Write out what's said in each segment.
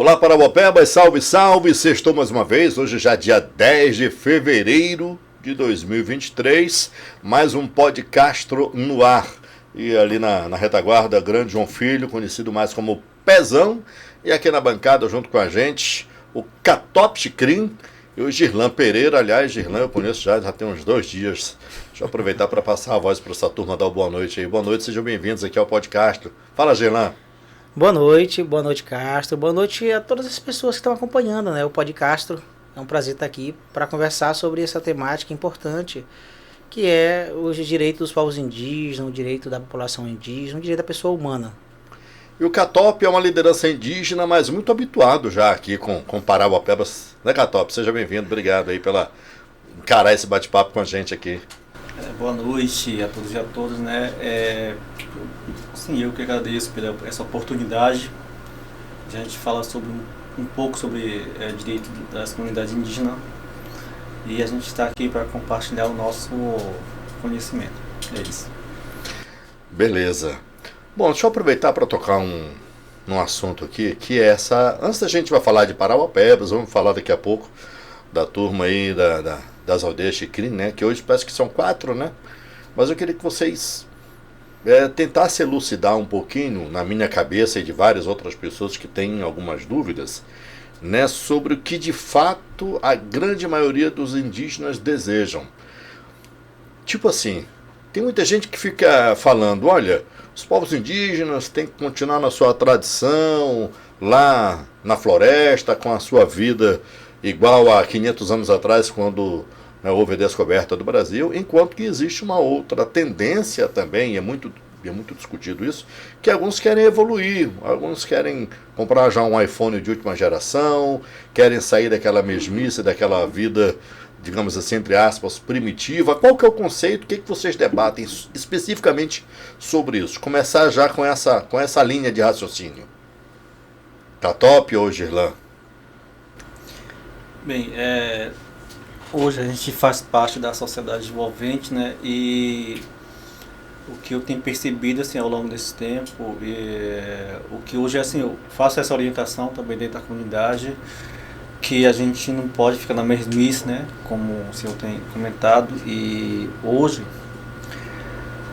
Olá, Parauapebas, salve, salve, sextou mais uma vez, hoje já dia 10 de fevereiro de 2023, mais um Podcastro no ar, e ali na retaguarda, grande João Filho, conhecido mais como Pezão, e aqui na bancada junto com a gente, o Catop Chicrin e o Girlan Pereira. Aliás, Girlan eu conheço já tem uns 2 dias, deixa eu aproveitar para passar a voz para essa turma, dar uma boa noite aí. Boa noite, sejam bem-vindos aqui ao Podcastro. Fala, Girlan. Boa noite Castro, boa noite a todas as pessoas que estão acompanhando, né, o Podcastro. É um prazer estar aqui para conversar sobre essa temática importante, que é os direitos dos povos indígenas, o direito da população indígena, o direito da pessoa humana. E o Catop é uma liderança indígena, mas muito habituado já aqui com Parauapebas, né, Catop? Seja bem-vindo, obrigado aí pela encarar esse bate-papo com a gente aqui. Boa noite a todos e a todas, né? Sim, eu que agradeço pela essa oportunidade de a gente falar sobre um pouco sobre direito das comunidades indígenas, e a gente está aqui para compartilhar o nosso conhecimento deles. Beleza. Bom, deixa eu aproveitar para tocar num assunto aqui, que é essa... Antes da gente vai falar de Parauapebas, vamos falar daqui a pouco da turma aí das aldeias Chicrin, né? Que hoje parece que são 4, né? Mas eu queria que vocês tentassem elucidar um pouquinho, na minha cabeça e de várias outras pessoas que têm algumas dúvidas, né? Sobre o que de fato a grande maioria dos indígenas desejam. Tipo assim, tem muita gente que fica falando, olha, os povos indígenas têm que continuar na sua tradição, lá na floresta, com a sua vida igual a 500 anos atrás, quando houve a descoberta do Brasil, enquanto que existe uma outra tendência também, é muito discutido isso, que alguns querem evoluir, alguns querem comprar já um iPhone de última geração, querem sair daquela mesmice, daquela vida, digamos assim, entre aspas, primitiva. Qual que é o conceito? O que vocês debatem especificamente sobre isso? Começar já com essa linha de raciocínio. Catop ou Girlan? Bem, hoje a gente faz parte da sociedade envolvente, né? E o que eu tenho percebido assim, ao longo desse tempo, o que hoje assim, eu faço essa orientação também dentro da comunidade, que a gente não pode ficar na mesmice, né? Como o senhor tem comentado, e hoje,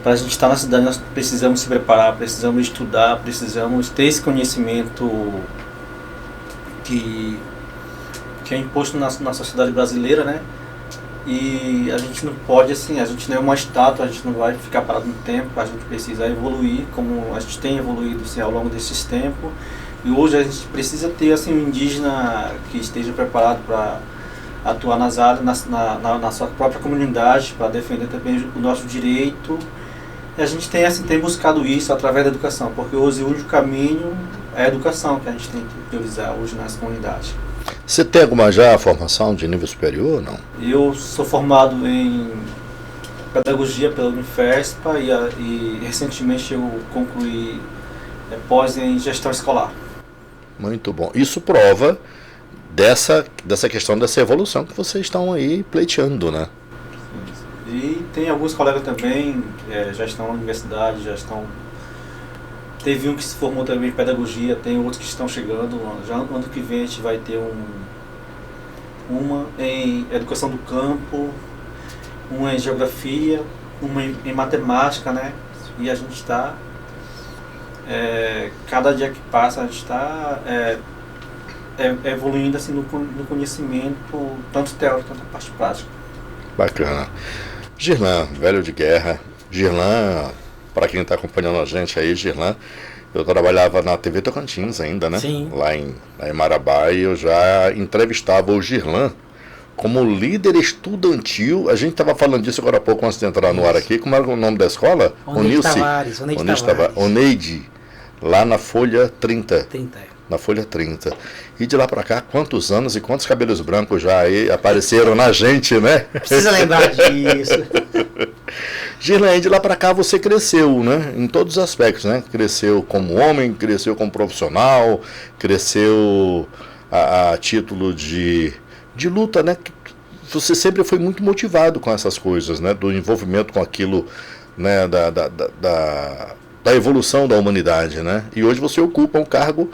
para a gente estar na cidade, nós precisamos se preparar, precisamos estudar, precisamos ter esse conhecimento que é imposto na sociedade brasileira, né? E a gente não pode, assim, a gente não é uma estátua, a gente não vai ficar parado no tempo, a gente precisa evoluir, como a gente tem evoluído assim, ao longo desses tempos. E hoje a gente precisa ter assim, um indígena que esteja preparado para atuar nas áreas, na sua própria comunidade, para defender também o nosso direito. E a gente tem, assim, tem buscado isso através da educação, porque hoje o único caminho é a educação que a gente tem que priorizar hoje nas comunidades. Você tem alguma já formação de nível superior ou não? Eu sou formado em pedagogia pela Unifespa e recentemente eu concluí pós em gestão escolar. Muito bom. Isso prova dessa questão dessa evolução que vocês estão aí pleiteando, né? E tem alguns colegas também, já estão na universidade, já estão... Teve um que se formou também em pedagogia, tem outros que estão chegando. Já no ano que vem a gente vai ter uma em educação do campo, uma em geografia, uma em matemática, né? E a gente está, cada dia que passa, a gente está evoluindo assim, no conhecimento, tanto teórico quanto a parte prática. Bacana. Girlan, velho de guerra. Girlan, para quem está acompanhando a gente aí, Girlan, eu trabalhava na TV Tocantins ainda, né? Sim. Lá em Marabá, e eu já entrevistava o Girlan como líder estudantil. A gente estava falando disso agora há pouco, antes de entrar no ar aqui. Como era o nome da escola? Oneide Tavares. Oneide, lá na Folha 30. Na Folha 30. E de lá para cá, quantos anos e quantos cabelos brancos já aí apareceram na gente, né? Precisa lembrar disso. Girlan, de lá para cá você cresceu, né? Em todos os aspectos, né? Cresceu como homem, cresceu como profissional, cresceu a título de luta, né? Você sempre foi muito motivado com essas coisas, né? Do envolvimento com aquilo, né? Da evolução da humanidade, né? E hoje você ocupa um cargo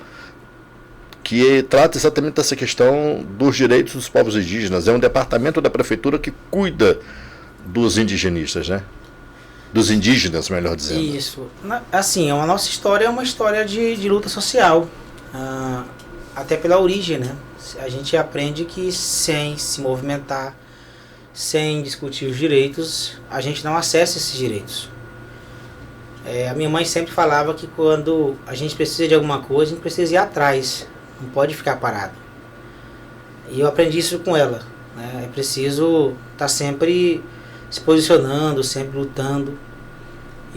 que trata exatamente dessa questão dos direitos dos povos indígenas. É um departamento da prefeitura que cuida dos indigenistas, né? Dos indígenas, melhor dizendo. Isso. Assim, a nossa história é uma história de luta social, até pela origem, né? A gente aprende que sem se movimentar, sem discutir os direitos, a gente não acessa esses direitos. A minha mãe sempre falava que quando a gente precisa de alguma coisa, a gente precisa ir atrás, não pode ficar parado. E eu aprendi isso com ela, né? É preciso estar sempre se posicionando, sempre lutando.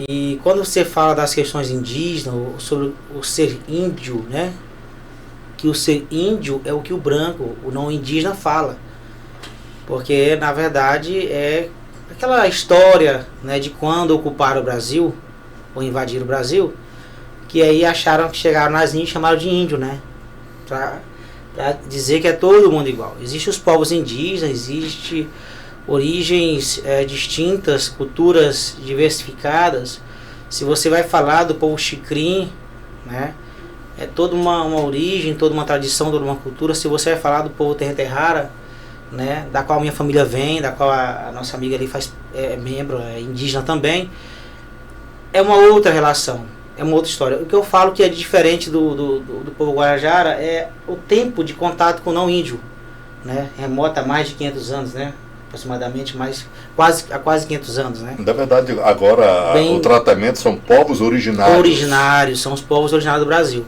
E quando você fala das questões indígenas, sobre o ser índio, né? Que o ser índio é o que o branco, o não indígena, fala. Porque, na verdade, é aquela história, né, de quando ocuparam o Brasil, ou invadiram o Brasil, que aí acharam que chegaram nas índias e chamaram de índio, né? Pra dizer que é todo mundo igual. Existem os povos indígenas, existem origens distintas, culturas diversificadas. Se você vai falar do povo Xikrin, né, é toda uma origem, toda uma tradição, toda uma cultura. Se você vai falar do povo Terra-Terrara, né, da qual a minha família vem, da qual a nossa amiga ali é membro, é indígena também, é uma outra relação, é uma outra história. O que eu falo que é diferente do povo Guarajara é o tempo de contato com o não índio, né, remota há mais de 500 anos, né, aproximadamente há quase 500 anos, né? Na verdade, agora o tratamento são povos originários. Originários, são os povos originários do Brasil.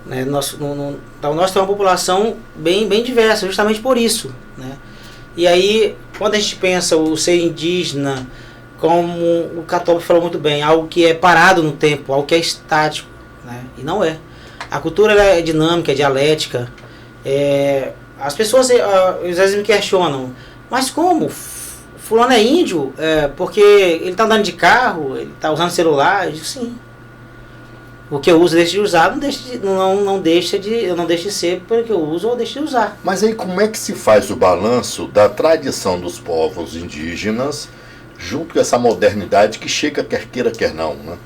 Né? Nós temos uma população bem diversa, justamente por isso. Né? E aí, quando a gente pensa o ser indígena, como o Católico falou muito bem, algo que é parado no tempo, algo que é estático, né? E não é. A cultura ela é dinâmica, é dialética. As pessoas às vezes me questionam, mas como? Fulano é índio porque ele está andando de carro, ele está usando celular? Eu digo sim. O que eu uso, deixo de usar, não deixa de ser porque eu uso ou deixo de usar. Mas aí como é que se faz o balanço da tradição dos povos indígenas junto com essa modernidade que chega quer queira, quer não, né?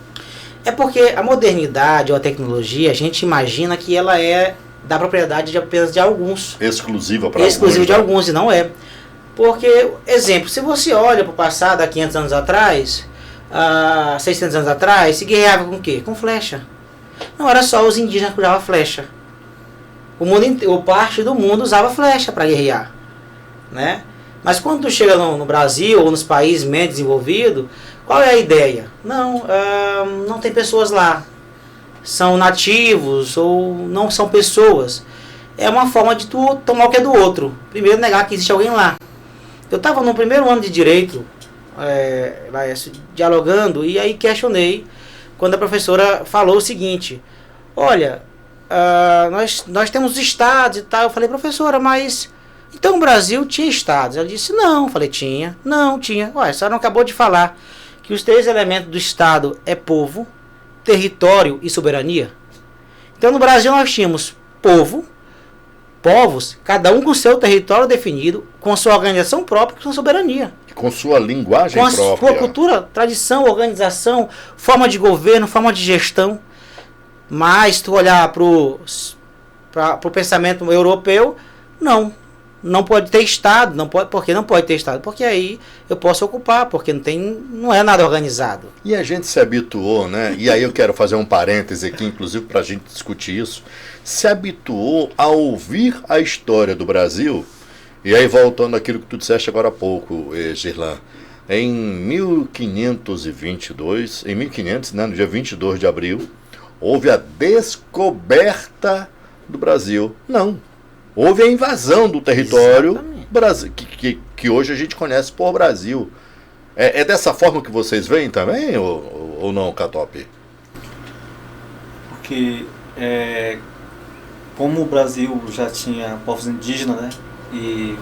É porque a modernidade ou a tecnologia, a gente imagina que ela é da propriedade apenas de alguns. Exclusiva para alguns. Exclusiva de alguns, e não é. Porque, exemplo, se você olha para o passado, há 500 anos atrás, 600 anos atrás, se guerreava com o quê? Com flecha. Não era só os indígenas que usavam flecha. O mundo inteiro, parte do mundo usava flecha para guerrear. Né? Mas quando tu chega no Brasil ou nos países menos desenvolvidos, qual é a ideia? Não tem pessoas lá. São nativos ou não são pessoas. É uma forma de tu tomar o que é do outro. Primeiro negar que existe alguém lá. Eu estava no primeiro ano de Direito, dialogando, e aí questionei, quando a professora falou o seguinte, olha, nós temos estados e tal. Eu falei, professora, mas então o Brasil tinha estados? Ela disse, não. Eu falei, tinha. Não, tinha. Ué, a senhora não acabou de falar que os 3 elementos do estado é povo, território e soberania? Então no Brasil nós tínhamos povos, cada um com seu território definido, com sua organização própria, com sua soberania. Com sua linguagem própria. Com sua cultura, tradição, organização, forma de governo, forma de gestão. Mas tu olhar para o pensamento europeu, não pode ter Estado. Por que não pode ter Estado? Porque aí eu posso ocupar, porque não é nada organizado. E a gente se habituou, né? E aí eu quero fazer um parêntese aqui, inclusive para a gente discutir isso. Se habituou a ouvir a história do Brasil, e aí voltando àquilo que tu disseste agora há pouco, Girlan, em 1522, né, no dia 22 de abril, houve a descoberta do Brasil. Não, houve a invasão do território Brasil, que hoje a gente conhece por Brasil. É dessa forma que vocês veem também, ou não, Catop? Porque como o Brasil já tinha povos indígenas, né, e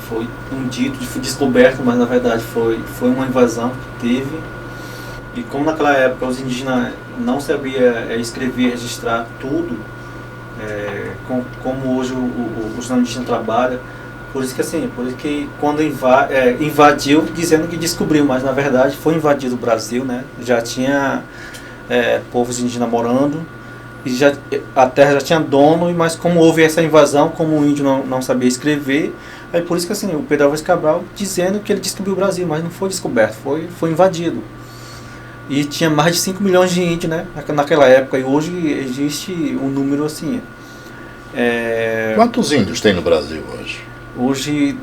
foi um dito, foi descoberto, mas na verdade foi uma invasão que teve. E como naquela época os indígenas não sabiam escrever e registrar tudo, como hoje os não indígenas trabalham, por isso que quando invadiu, dizendo que descobriu, mas na verdade foi invadido o Brasil, né? Já tinha povos indígenas morando, e já, a terra já tinha dono, mas como houve essa invasão, como o índio não sabia escrever, aí por isso que assim, o Pedro Álvares Cabral dizendo que ele descobriu o Brasil, mas não foi descoberto, foi invadido. E tinha mais de 5 milhões de índios, né, naquela época, e hoje existe um número assim. Quantos índios tem no Brasil hoje? Hoje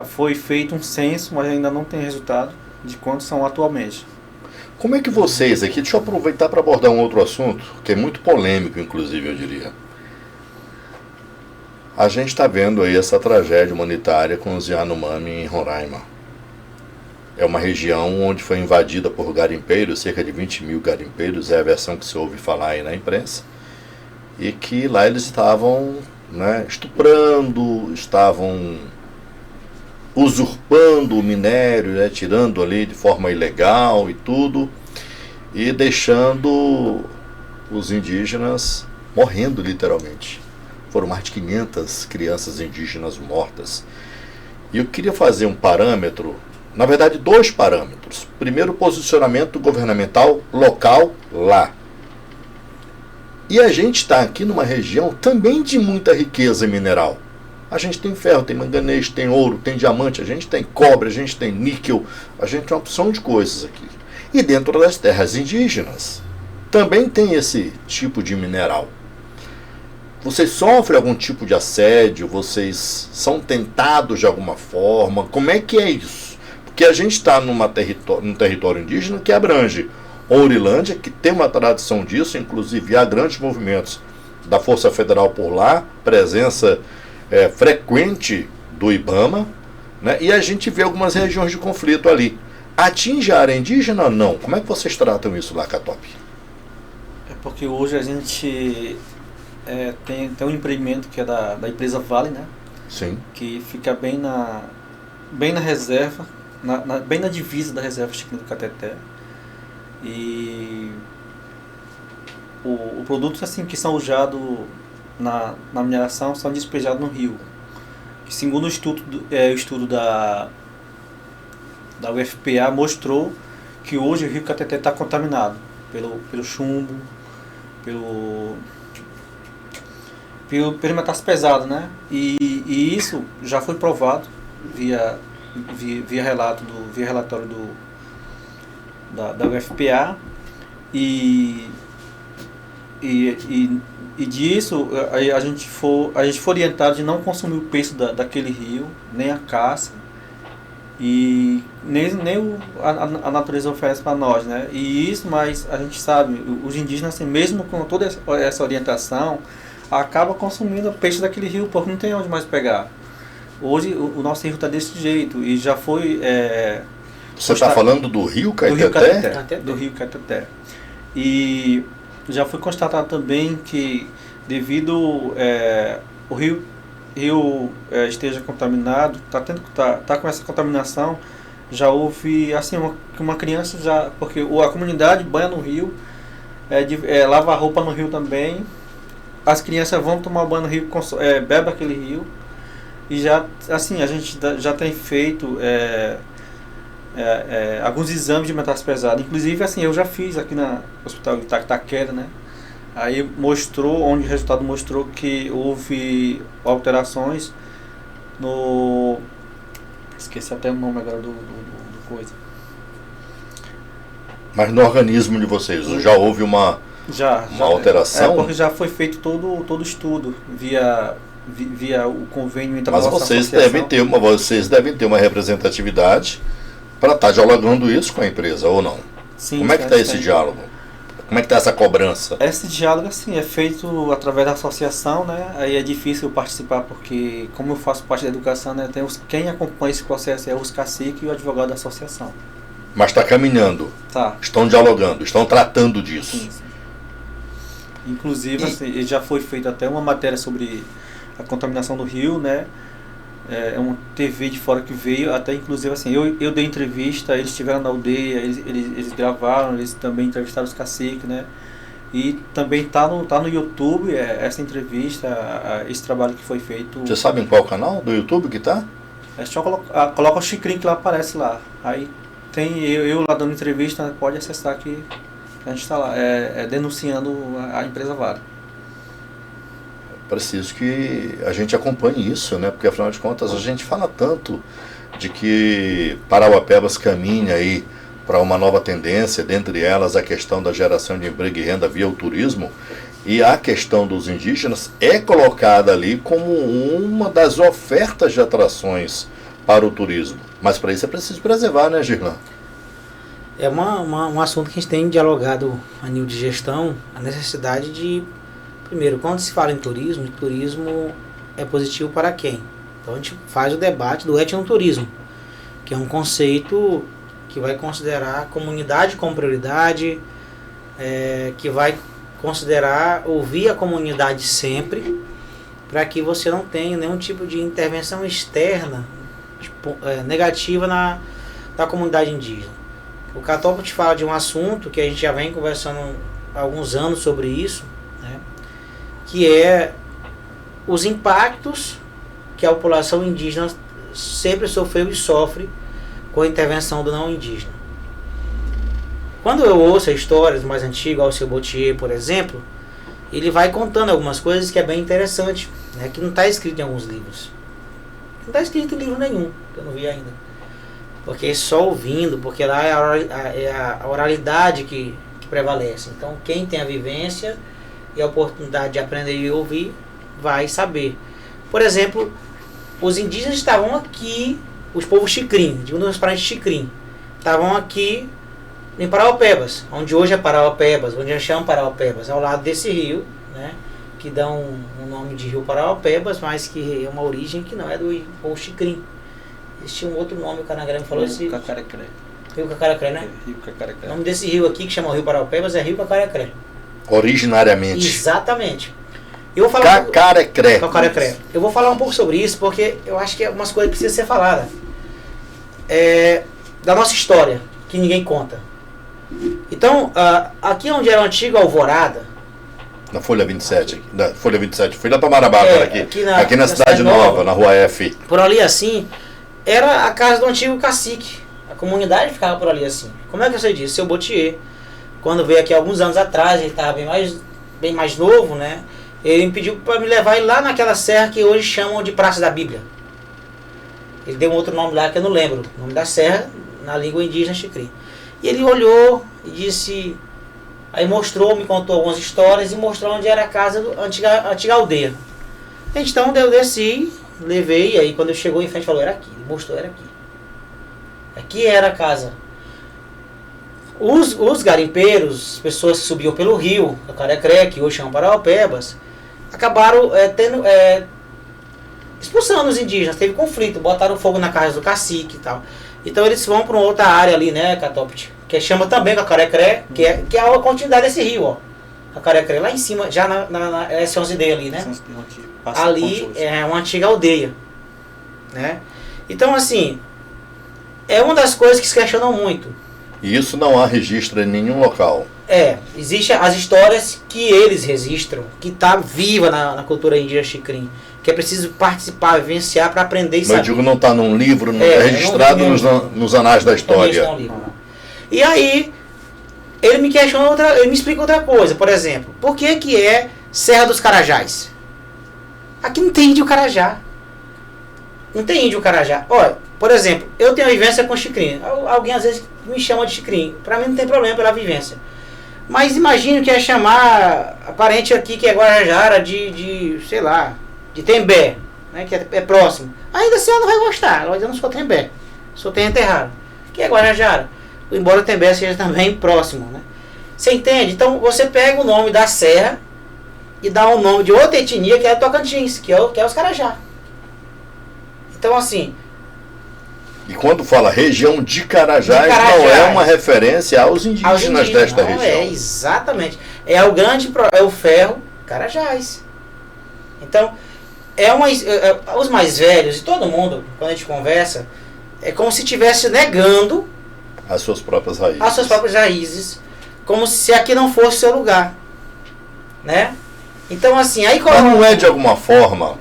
foi feito um censo, mas ainda não tem resultado de quantos são atualmente. Como é que vocês aqui, deixa eu aproveitar para abordar um outro assunto, que é muito polêmico, inclusive, eu diria. A gente está vendo aí essa tragédia humanitária com os Yanomami em Roraima. É uma região onde foi invadida por garimpeiros, cerca de 20 mil garimpeiros, é a versão que se ouve falar aí na imprensa, e que lá eles estavam, né, estuprando, estavam usurpando o minério, né, tirando ali de forma ilegal e tudo, e deixando os indígenas morrendo literalmente. Foram mais de 500 crianças indígenas mortas. E eu queria fazer um parâmetro, na verdade 2 parâmetros. Primeiro, posicionamento governamental local lá. E a gente está aqui numa região também de muita riqueza mineral. A gente tem ferro, tem manganês, tem ouro, tem diamante, a gente tem cobre, a gente tem níquel, a gente tem uma opção de coisas aqui. E dentro das terras indígenas também tem esse tipo de mineral. Vocês sofrem algum tipo de assédio? Vocês são tentados de alguma forma? Como é que é isso? Porque a gente está num território indígena que abrange Ourilândia, que tem uma tradição disso, inclusive há grandes movimentos da Força Federal por lá, presença frequente do IBAMA, né? E a gente vê algumas regiões de conflito ali. Atinge a área indígena ou não? Como é que vocês tratam isso lá, Catop? É porque hoje a gente tem um empreendimento que é da empresa Vale, né? Sim. Que fica bem na reserva, bem na divisa da reserva Chiquinho do Cateté. E o produto assim, que são usados na mineração são despejados no rio. E segundo o estudo da UFPA mostrou que hoje o rio Cateté está contaminado pelo chumbo, pelo metais pesados, né? E isso já foi provado via relatório da UFPA e disso a gente foi orientado de não consumir o peixe daquele rio, nem a caça, e nem a natureza oferece para nós, né? E isso, mas a gente sabe, os indígenas, assim, mesmo com toda essa orientação, acaba consumindo o peixe daquele rio, porque não tem onde mais pegar. Hoje o nosso rio está desse jeito, e já foi... Você está falando do rio Caeteté? Do rio Caeteté. E já foi constatado também que, devido o rio esteja contaminado, tá com essa contaminação, já houve assim uma criança já, porque a comunidade banha no rio, lava a roupa no rio também, as crianças vão tomar banho no rio, bebe aquele rio, e já assim a gente já tem feito alguns exames de metais pesados, inclusive assim eu já fiz aqui no hospital de Itaquera, né? Aí o resultado mostrou que houve alterações no... Esqueci até o nome agora do coisa. Mas no organismo de vocês já houve uma alteração? Porque já foi feito todo o estudo via o convênio entre a nossa associação. Vocês devem ter uma representatividade para estar dialogando isso com a empresa, ou não? Sim, como é que está esse diálogo? Como é que está essa cobrança? Esse diálogo, assim, é feito através da associação, né? Aí é difícil participar porque, como eu faço parte da educação, né? Quem acompanha esse processo é os caciques e o advogado da associação. Mas está caminhando? Tá. Estão dialogando, estão tratando disso? Sim. Inclusive, assim, já foi feita até uma matéria sobre a contaminação do rio, né? Uma TV de fora que veio, até inclusive assim, eu dei entrevista, eles estiveram na aldeia, eles gravaram, eles também entrevistaram os caciques, né? E também tá no YouTube essa entrevista, esse trabalho que foi feito. Você sabe em qual canal do YouTube que tá? Só coloca o Chicrinho que lá aparece lá. Aí tem eu lá dando entrevista, pode acessar aqui. A gente está lá, denunciando a empresa Vale. Preciso que a gente acompanhe isso, né? Porque afinal de contas a gente fala tanto de que Parauapebas caminha aí para uma nova tendência, dentre elas a questão da geração de emprego e renda via o turismo, e a questão dos indígenas é colocada ali como uma das ofertas de atrações para o turismo. Mas para isso é preciso preservar, né, Girlan? É um assunto que a gente tem dialogado a nível de gestão, a necessidade de, primeiro, quando se fala em turismo, turismo é positivo para quem? Então a gente faz o debate do etnoturismo, que é um conceito que vai considerar a comunidade como prioridade, que vai considerar ouvir a comunidade sempre, para que você não tenha nenhum tipo de intervenção externa negativa na comunidade indígena. O Catópolis fala de um assunto que a gente já vem conversando há alguns anos sobre isso, né, que é os impactos que a população indígena sempre sofreu e sofre com a intervenção do não indígena. Quando eu ouço histórias mais antigas, Alceu Botier, por exemplo, ele vai contando algumas coisas que é bem interessante, né, que não está escrito em alguns livros. Não está escrito em livro nenhum, que eu não vi ainda. Porque só ouvindo, porque lá é a oralidade que prevalece. Então quem tem a vivência e a oportunidade de aprender e ouvir, vai saber. Por exemplo, os indígenas estavam aqui, os povos Xicrim, de um dos parentes Xicrim, estavam aqui em Parauapebas, onde hoje é Parauapebas, onde a gente chama Parauapebas, ao lado desse rio, né, que dá um nome de rio Parauapebas, mas que é uma origem que não é do povo Xicrim. Existia um outro nome, o Canagrama falou esse... Rio Cacarecré. Rio Cacarecré, né? Rio Cacarecré. O nome desse rio aqui, que chama Rio Parauapebas, é Rio Cacarecré. Originariamente. Exatamente. Eu vou falar Cacarecré. Cacarecré. Eu vou falar um pouco sobre isso, porque eu acho que é umas coisas que precisam ser faladas. Da nossa história, que ninguém conta. Então, aqui onde era a antiga Alvorada... Na Folha 27. Na Folha 27. Fui lá para Marabá agora aqui. Aqui na Cidade Nova, na Rua F. Por ali assim, era a casa do antigo cacique. A comunidade ficava por ali assim. Como é que eu sei disso? Seu Botier, quando veio aqui alguns anos atrás, ele estava bem mais novo, né? Ele me pediu para me levar lá naquela serra que hoje chamam de Praça da Bíblia. Ele deu um outro nome lá que eu não lembro. O nome da serra, na língua indígena Xicrim. E ele olhou e disse... Aí me contou algumas histórias e mostrou onde era a casa da antiga aldeia. Então eu desci, levei, e aí quando chegou em frente falou, era aqui. Ele mostrou, era aqui. Aqui era a casa. Os garimpeiros, as pessoas que subiam pelo rio, o Carecré, que hoje chamam Parauapebas, acabaram expulsando os indígenas, teve conflito, botaram fogo na casa do cacique e tal. Então eles vão para uma outra área ali, né, Catópolis, que chama também Cacarecré, que é a continuidade desse rio, ó. Cacarecré, lá em cima, já na S11D ali, né? Ali é uma antiga aldeia, né? Então, assim, é uma das coisas que se questionam muito. E isso não há registro em nenhum local. Existem as histórias que eles registram, que está viva na cultura indígena Xicrim, que é preciso participar, vivenciar para aprender e saber. Mas eu digo, não está num livro, não está registrado nos anais da história. E aí, ele me questiona ele me explica outra coisa, por exemplo, por que é Serra dos Carajás? Aqui não tem índio Carajá. Não tem índio Carajá. Olha, por exemplo, eu tenho a vivência com Xicrim. Alguém às vezes me chama de Xicrim. Para mim não tem problema pela vivência. Mas imagine que é chamar a parente aqui que é Guarajara de sei lá, de Tembé, né, que é próximo. Ainda assim ela não vai gostar. Ela vai dizer, eu não sou Tembé, sou Terra Enterrado. Que é Guarajara. Embora Tembé seja também próximo, né? Você entende? Então você pega o nome da serra e dá o nome de outra etnia que é Tocantins, que é os Carajá. Então assim... E quando fala região de Carajás, não é uma referência aos indígenas desta região. Exatamente. É o ferro Carajás. Então, os mais velhos e todo mundo, quando a gente conversa, é como se estivesse negando as suas próprias raízes. As suas próprias raízes, como se aqui não fosse seu lugar, né? Então, assim, aí mas não é de alguma forma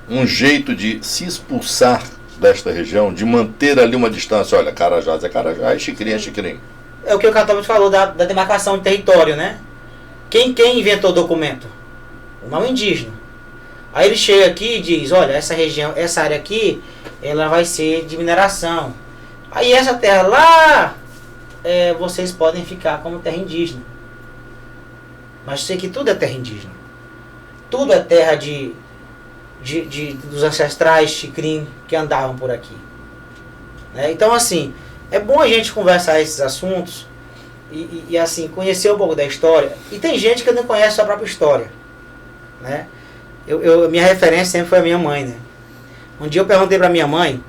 um jeito de se expulsar desta região, de manter ali uma distância? Olha, Carajás é Carajás, Xicrim é Xicrim. é o que o Católico falou da demarcação de território, né? Quem inventou o documento? O não indígena. Aí ele chega aqui e diz, olha, essa região, essa área aqui, ela vai ser de mineração. Aí essa terra lá, vocês podem ficar como terra indígena. Mas sei que tudo é terra indígena. Tudo é terra dos ancestrais Xikrin que andavam por aqui. Né? Então, assim, é bom a gente conversar esses assuntos e assim, conhecer um pouco da história. E tem gente que não conhece a sua própria história. Né? Minha referência sempre foi a minha mãe. Né? Um dia eu perguntei para minha mãe,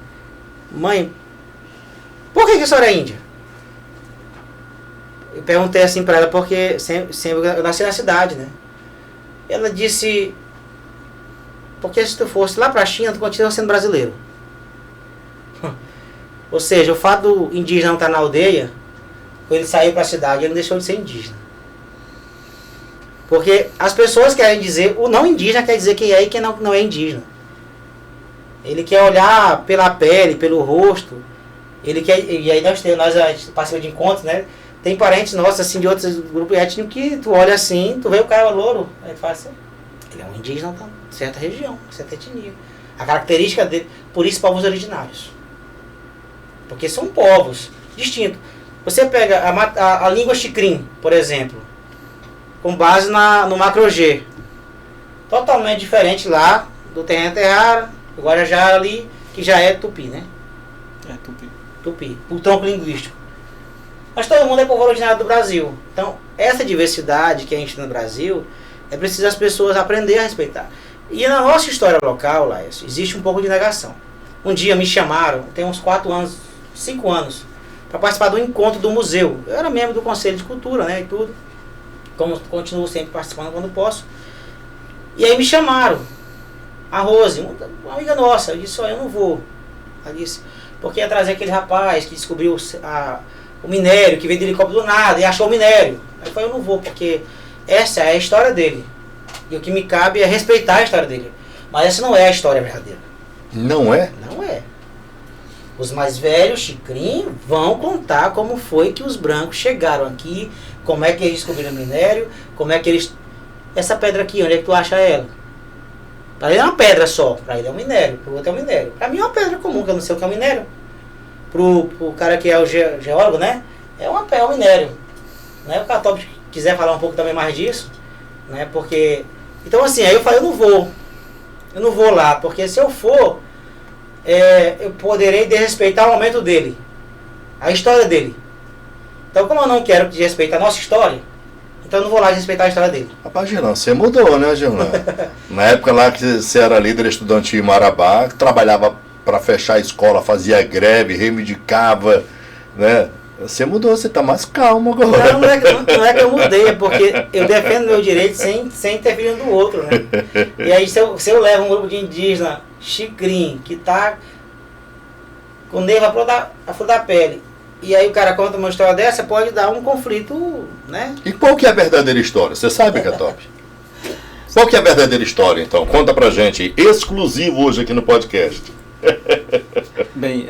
por que a senhora é índia? Eu perguntei assim para ela, porque sempre eu nasci na cidade, né? Ela disse, porque se tu fosse lá para a China, tu continua sendo brasileiro. Ou seja, o fato do indígena não estar na aldeia, quando ele saiu para a cidade, ele não deixou de ser indígena. Porque as pessoas querem dizer, o não indígena quer dizer quem é e quem não é indígena. Ele quer olhar pela pele, pelo rosto. Ele quer, e aí nós participamos de encontros, né? Tem parentes nossos, assim, de outros grupos étnicos que tu olha assim, tu vê o cara louro, aí fala assim, ele é um indígena de certa região, certa etnia. A característica dele, por isso povos originários. Porque são povos distintos. Você pega a língua Xikrin, por exemplo, com base no Macro-G. Totalmente diferente lá do Terra-Terrara, do Guarajara ali, que já é Tupi, né? É Tupi. Tupi, o tronco linguístico. Mas todo mundo é povo originário do Brasil. Então, essa diversidade que a gente tem no Brasil, é preciso as pessoas aprender a respeitar. E na nossa história local, Laércio, existe um pouco de negação. Um dia me chamaram, tem uns 4 anos, 5 anos, para participar do encontro do museu. Eu era membro do Conselho de Cultura, né, e tudo. Como continuo sempre participando quando posso. E aí me chamaram. A Rose, uma amiga nossa, eu disse, eu não vou. Ela disse, porque ia trazer aquele rapaz que descobriu o minério, que veio de helicóptero do nada e achou o minério. Aí eu falei, eu não vou, porque essa é a história dele. E o que me cabe é respeitar a história dele. Mas essa não é a história verdadeira. Não é? Não é. Os mais velhos, Xikrin, vão contar como foi que os brancos chegaram aqui, como é que eles descobriram o minério, como é que eles... Essa pedra aqui, onde é que tu acha ela? Para ele é uma pedra só, para ele é um minério, para o outro é um minério. Para mim é uma pedra comum, que eu não sei o que é um minério. Pro cara que é o geólogo, né? É um minério. Né? O Católico quiser falar um pouco também mais disso, né? Porque... Então assim, aí eu falei, eu não vou lá, porque se eu for, eu poderei desrespeitar o momento dele, a história dele. Então como eu não quero desrespeitar a nossa história, então eu não vou lá respeitar a história dele. Rapaz, Girão, você mudou, né, Girão? Na época lá que você era líder estudantil em Marabá, trabalhava para fechar a escola, fazia greve, reivindicava, né? Você mudou, você está mais calmo agora. Não é que eu mudei, é porque eu defendo meu direito sem interferir no outro, né? E aí se eu levo um grupo de indígenas, Xikrin, que está com nervo a flor da pele, e aí o cara conta uma história dessa, pode dar um conflito, né? E qual que é a verdadeira história? Você sabe, Catop? Qual que é a verdadeira história, então? Conta pra gente, exclusivo hoje aqui no podcast. Bem,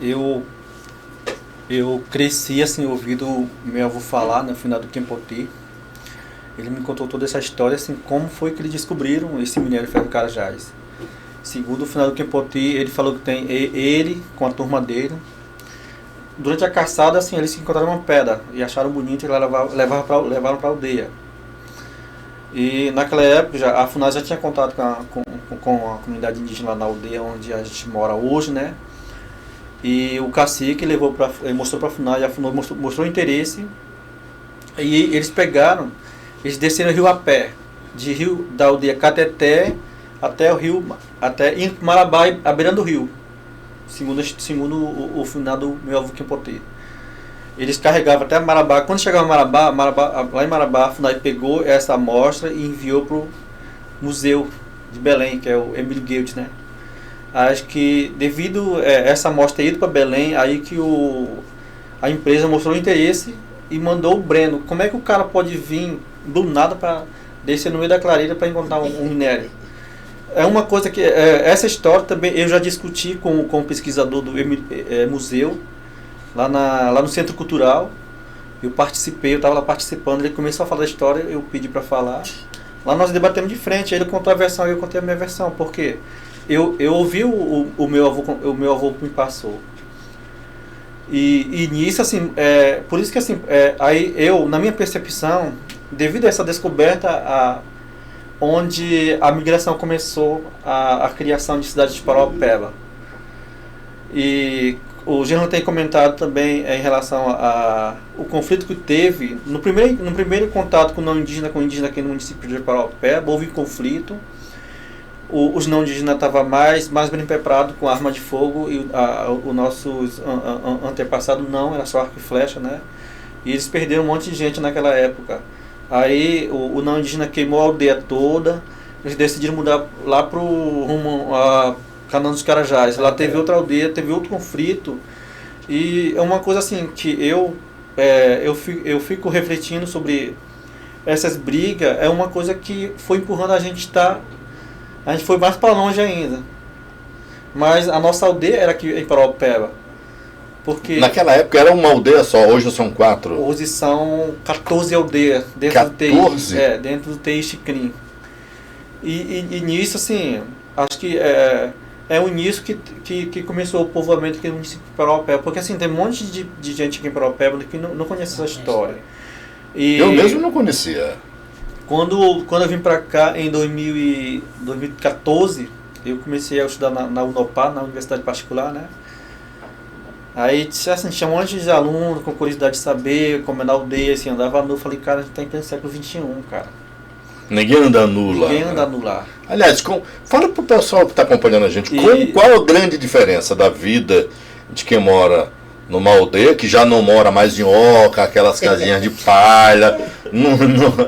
eu cresci assim, ouvindo meu avô falar no final do Kempoti. Ele me contou toda essa história, assim, como foi que eles descobriram esse minério de ferro do Carajás. Segundo o final do Kempoti, ele falou que tem ele com a turma dele. Durante a caçada, assim, eles encontraram uma pedra e acharam bonito e levaram para a aldeia. E naquela época, a FUNAI já tinha contato com a comunidade indígena lá na aldeia onde a gente mora hoje, né? E o cacique mostrou para a FUNAI, e a FUNAI mostrou interesse. E eles desceram o rio a pé, da aldeia Cateté até o rio, até Marabá, à beira do rio, segundo o finado meu avô Kempoti. Eles carregavam até Marabá. Quando chegava lá em Marabá, a FUNAI pegou essa amostra e enviou para o Museu de Belém, que é o Emílio Guild, né? Acho que devido a essa amostra ter ido para Belém, aí que a empresa mostrou interesse e mandou o Breno. Como é que o cara pode vir do nada para descer no meio da clareira para encontrar um minério? É uma coisa que... essa história também eu já discuti com o pesquisador do museu, lá no Centro Cultural. Eu participei, eu estava lá participando, ele começou a falar da história, eu pedi para falar. Lá nós debatemos de frente, ele contou a versão e eu contei a minha versão, porque eu ouvi o meu avô me passou. E nisso, assim, por isso que, assim, aí eu, na minha percepção, devido a essa descoberta, onde a migração começou, a criação de cidade de Parauapebas. E o Gerson tem comentado também em relação ao conflito que teve. No primeiro contato com o não indígena, aqui no município de Parauapebas, houve conflito. Os não indígenas estavam mais bem preparados com arma de fogo e o nossos antepassados não, era só arco e flecha, né? E eles perderam um monte de gente naquela época. Aí o não indígena queimou a aldeia toda, eles decidiram mudar lá pro rumo a Canão dos Carajás. Lá teve outra aldeia, teve outro conflito. E é uma coisa assim que eu fico refletindo sobre essas brigas, é uma coisa que foi empurrando a gente a gente foi mais para longe ainda. Mas a nossa aldeia era aqui em Parauapebas. Porque naquela época era uma aldeia só, hoje são 4. Hoje são 14 aldeias dentro 14? do TI. Dentro do TI Xicrim. E nisso, assim, acho que é o início que começou o povoamento aqui no município de Parauapebas. Porque assim, tem um monte de gente aqui em Parauapebas que não conhece essa história. Eu mesmo não conhecia. Quando eu vim para cá em 2014, eu comecei a estudar na Unopar, na Universidade Particular, né? Aí assim, tinha um monte de alunos com curiosidade de saber como é na aldeia, assim, andava nu. Falei, cara, a gente tá em pleno século XXI, cara. Ninguém anda nu lá. Ninguém anda nu lá. Aliás, fala pro pessoal que está acompanhando a gente, qual a grande diferença da vida de quem mora numa aldeia, que já não mora mais em oca, aquelas casinhas de palha.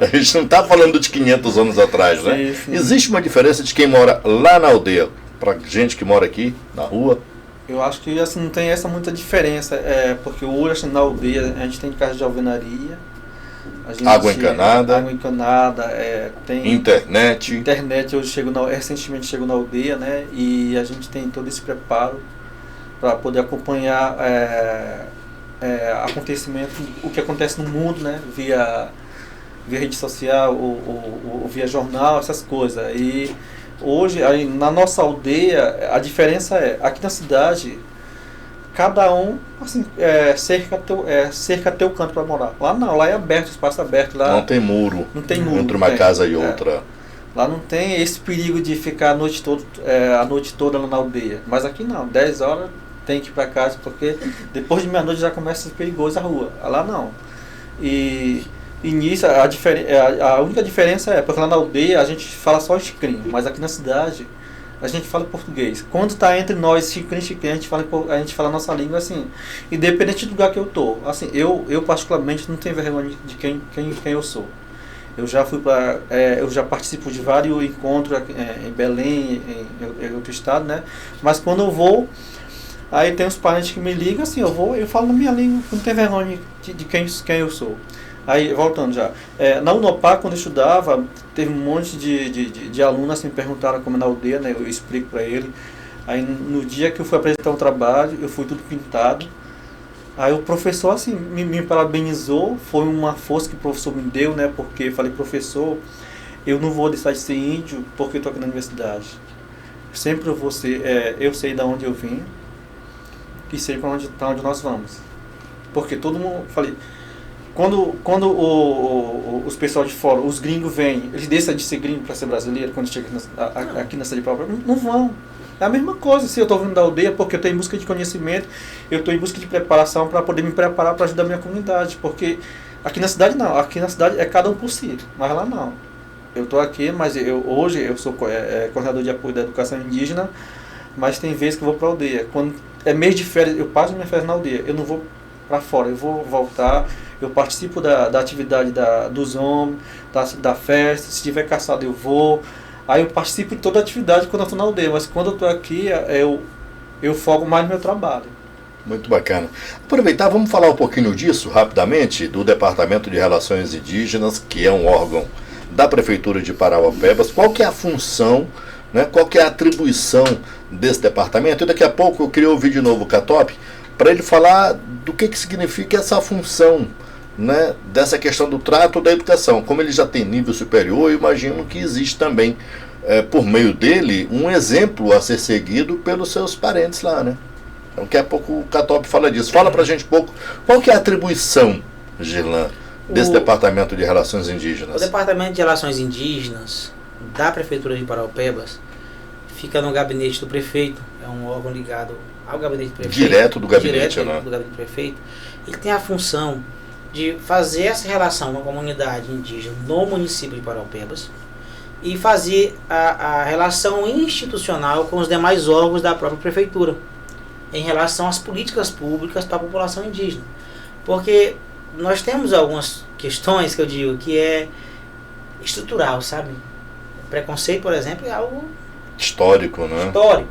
A gente não está falando de 500 anos atrás, né? Sim, sim. Existe uma diferença de quem mora lá na aldeia para gente que mora aqui, na rua? Eu acho que assim, não tem muita diferença, porque hoje assim, na aldeia a gente tem casa de alvenaria, água encanada, tem internet. Hoje recentemente chegou na aldeia, né? E a gente tem todo esse preparo para poder acompanhar acontecimento, o que acontece no mundo, né? Via rede social, ou via jornal, essas coisas. E hoje, aí, na nossa aldeia, a diferença aqui na cidade, cada um, assim, cerca teu canto para morar. Lá não, lá é aberto, espaço aberto. Lá não tem muro. Não tem muro. Entre uma casa e outra. Lá não tem esse perigo de ficar a noite toda lá na aldeia. Mas aqui não, 10 horas tem que ir para casa, porque depois de meia-noite já começa a ser perigoso a rua. Lá não. E nisso, a única diferença porque lá na aldeia a gente fala só Xicrim, mas aqui na cidade a gente fala português. Quando está entre nós, Xicrim, a gente fala a nossa língua assim, independente do lugar que eu tô. Assim, eu particularmente não tenho vergonha de quem eu sou. Eu já eu já participo de vários encontros em Belém, em outro estado, né? Mas quando eu vou, aí tem uns parentes que me ligam, assim, eu falo na minha língua, não tenho vergonha de quem eu sou. Aí, voltando já, na Unopar, quando eu estudava, teve um monte de alunos assim, me perguntaram como é na aldeia, né? Eu explico para ele. Aí, no dia que eu fui apresentar um trabalho, eu fui tudo pintado. Aí, o professor, assim, me parabenizou. Foi uma força que o professor me deu, né? Porque eu falei, professor, eu não vou deixar de ser índio porque eu estou aqui na universidade. Sempre eu vou ser, eu sei de onde eu vim e sei para onde nós vamos. Porque todo mundo, falei... Quando os pessoal de fora, os gringos vêm, eles deixam de ser gringo para ser brasileiro, quando chega aqui na cidade de Parauapebas, não vão. É a mesma coisa, se eu estou vindo da aldeia porque eu estou em busca de conhecimento, eu estou em busca de preparação para poder me preparar para ajudar a minha comunidade, porque aqui na cidade não, aqui na cidade é cada um por si, mas lá não. Eu estou aqui, mas hoje eu sou coordenador de apoio da educação indígena, mas tem vezes que eu vou para a aldeia. Quando é mês de férias, eu passo minha férias na aldeia, eu não vou para fora, eu vou voltar. Eu participo da atividade dos homens, da festa, se tiver caçado eu vou. Aí eu participo de toda a atividade quando eu estou na aldeia, mas quando eu estou aqui, eu foco mais no meu trabalho. Muito bacana. Aproveitar, vamos falar um pouquinho disso, rapidamente, do Departamento de Relações Indígenas, que é um órgão da Prefeitura de Parauapebas. Qual que é a função, né? Qual que é a atribuição desse departamento? E daqui a pouco eu queria ouvir de novo o Catop, para ele falar do que significa essa função né, dessa questão do trato da educação. Como ele já tem nível superior, eu imagino que existe também, por meio dele, um exemplo a ser seguido pelos seus parentes lá, né? Então, daqui a pouco o Catop fala disso. Fala pra gente um pouco, qual que é a atribuição, Girlan, desse Departamento de Relações Indígenas? O Departamento de Relações Indígenas da Prefeitura de Paraupebas fica no gabinete do prefeito, é um órgão ligado ao gabinete do prefeito. Direto do gabinete, direto né? do gabinete do prefeito. Ele tem a função de fazer essa relação com a comunidade indígena no município de Paraupebas e fazer a relação institucional com os demais órgãos da própria prefeitura em relação às políticas públicas para a população indígena. Porque nós temos algumas questões que eu digo que é estrutural, sabe? O preconceito, por exemplo, é algo histórico, né? Histórico.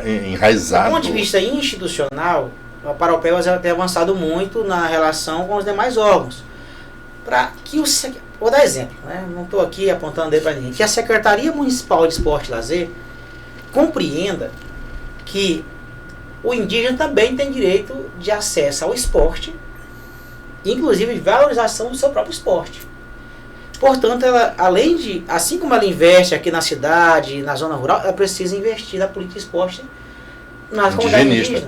Enraizado. Do ponto de vista institucional, a Paraupebas tem avançado muito na relação com os demais órgãos. Para que vou dar exemplo, né? Não estou aqui apontando para ninguém. Que a Secretaria Municipal de Esporte e Lazer compreenda que o indígena também tem direito de acesso ao esporte, inclusive de valorização do seu próprio esporte. Portanto, ela, além de, assim como ela investe aqui na cidade, na zona rural, ela precisa investir na política de esporte na comunidade indígena.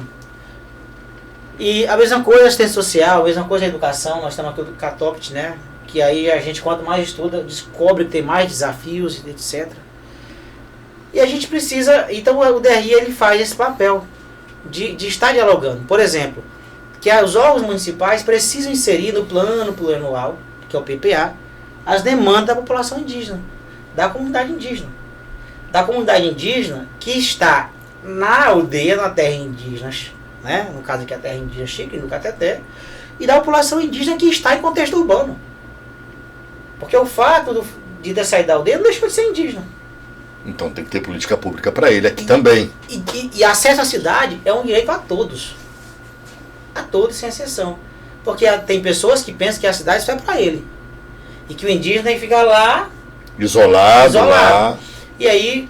E a mesma coisa a assistência social, a mesma coisa a educação. Nós temos aqui o Catopt, né? Que aí a gente, quanto mais estuda, descobre que tem mais desafios, etc. E a gente precisa, então o DRI ele faz esse papel de estar dialogando. Por exemplo, que os órgãos municipais precisam inserir no plano plurianual, que é o PPA, as demandas da população indígena, da comunidade indígena. Da comunidade indígena que está na aldeia, na terra indígena, né? No caso aqui a terra indígena Chique, no Cateté, e da população indígena que está em contexto urbano. Porque o fato de ter saído da aldeia não deixa de ser indígena. Então tem que ter política pública para ele aqui também. E acesso à cidade é um direito a todos. A todos, sem exceção. Porque tem pessoas que pensam que a cidade só é para ele. E que o indígena tem que ficar lá isolado. Lá. E aí,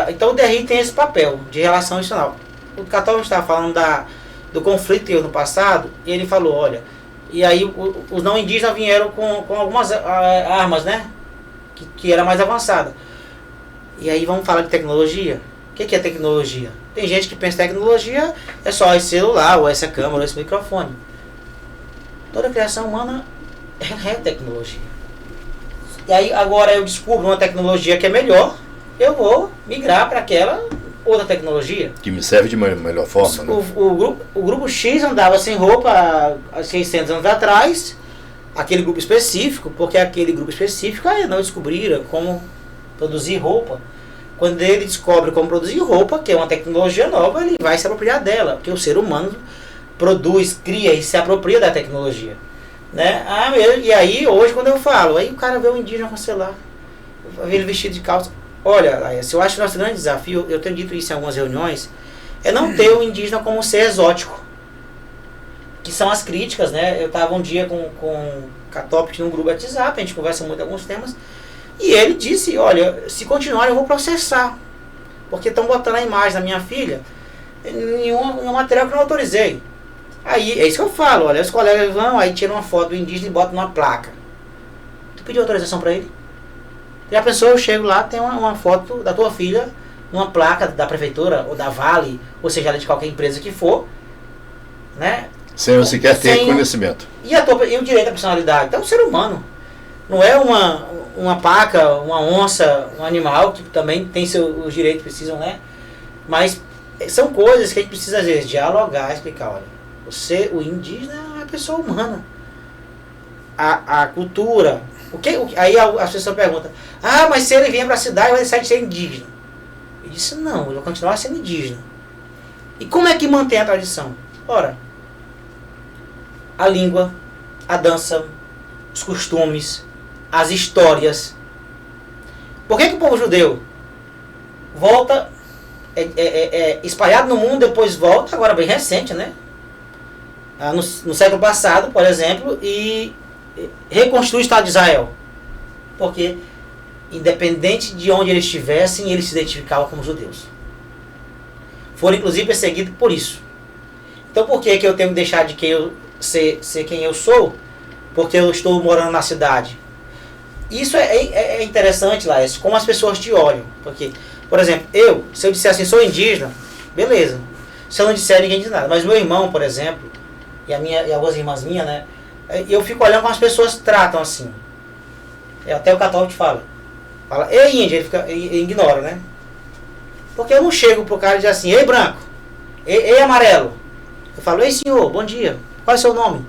então o DRI tem esse papel de relação institucional. O Católico estava falando do conflito que teve no passado, e ele falou, olha, e aí os não indígenas vieram com algumas armas, né? Que era mais avançada. E aí vamos falar de tecnologia. O que é tecnologia? Tem gente que pensa que tecnologia é só esse celular, ou essa câmera, ou esse microfone. Toda criação humana é tecnologia. E aí agora eu descubro uma tecnologia que é melhor, eu vou migrar para aquela outra tecnologia. Que me serve de melhor forma, né? O grupo X andava sem roupa há 600 anos atrás, aquele grupo específico, porque aquele grupo específico não descobriram como produzir roupa. Quando ele descobre como produzir roupa, que é uma tecnologia nova, ele vai se apropriar dela, porque o ser humano produz, cria e se apropria da tecnologia, né? E aí hoje quando eu falo, aí o cara vê o indígena com celular, vê ele vestido de calça. Olha, eu acho que o nosso grande desafio, eu tenho dito isso em algumas reuniões, é não ter o indígena como um ser exótico, que são as críticas, né? Eu estava um dia com o Catop num grupo WhatsApp, a gente conversa muito alguns temas, e ele disse, olha, se continuar eu vou processar, porque estão botando a imagem da minha filha em um material que eu não autorizei. Aí, é isso que eu falo, olha, os colegas vão, aí tiram uma foto do indígena e botam numa placa. Tu pediu autorização para ele? Já pensou, eu chego lá, tem uma foto da tua filha, numa placa da prefeitura, ou da Vale, ou seja, de qualquer empresa que for, né? Sem você sequer ter conhecimento. E o direito à personalidade? Então, é um ser humano. Não é uma paca, uma onça, um animal que também tem os direitos, precisam, né? Mas são coisas que a gente precisa, às vezes, dialogar, explicar, olha, o indígena é uma pessoa humana. A cultura... Aí as pessoas perguntam, mas se ele vier para a cidade, vai deixar de ser indígena. Eu disse, não, ele vai continuar sendo indígena. E como é que mantém a tradição? Ora, a língua, a dança, os costumes, as histórias. Por que o povo judeu volta, espalhado no mundo, depois volta, agora bem recente, né? No século passado, por exemplo, e reconstrui o Estado de Israel? Porque, independente de onde eles estivessem, eles se identificavam como judeus. Foram, inclusive, perseguidos por isso. Então, por que eu tenho que deixar de ser quem eu sou porque eu estou morando na cidade. Isso é interessante, Laércio, como as pessoas te olham. Porque, por exemplo, se eu disser assim, sou indígena, beleza. Se eu não disser, ninguém diz nada. Mas meu irmão, por exemplo, e algumas irmãs minhas, né? Eu fico olhando como as pessoas tratam assim. Até o católico te fala, ei índio, ele ignora, né? Porque eu não chego pro cara e dizer assim, ei branco, ei amarelo. Eu falo, ei senhor, bom dia, qual é o seu nome?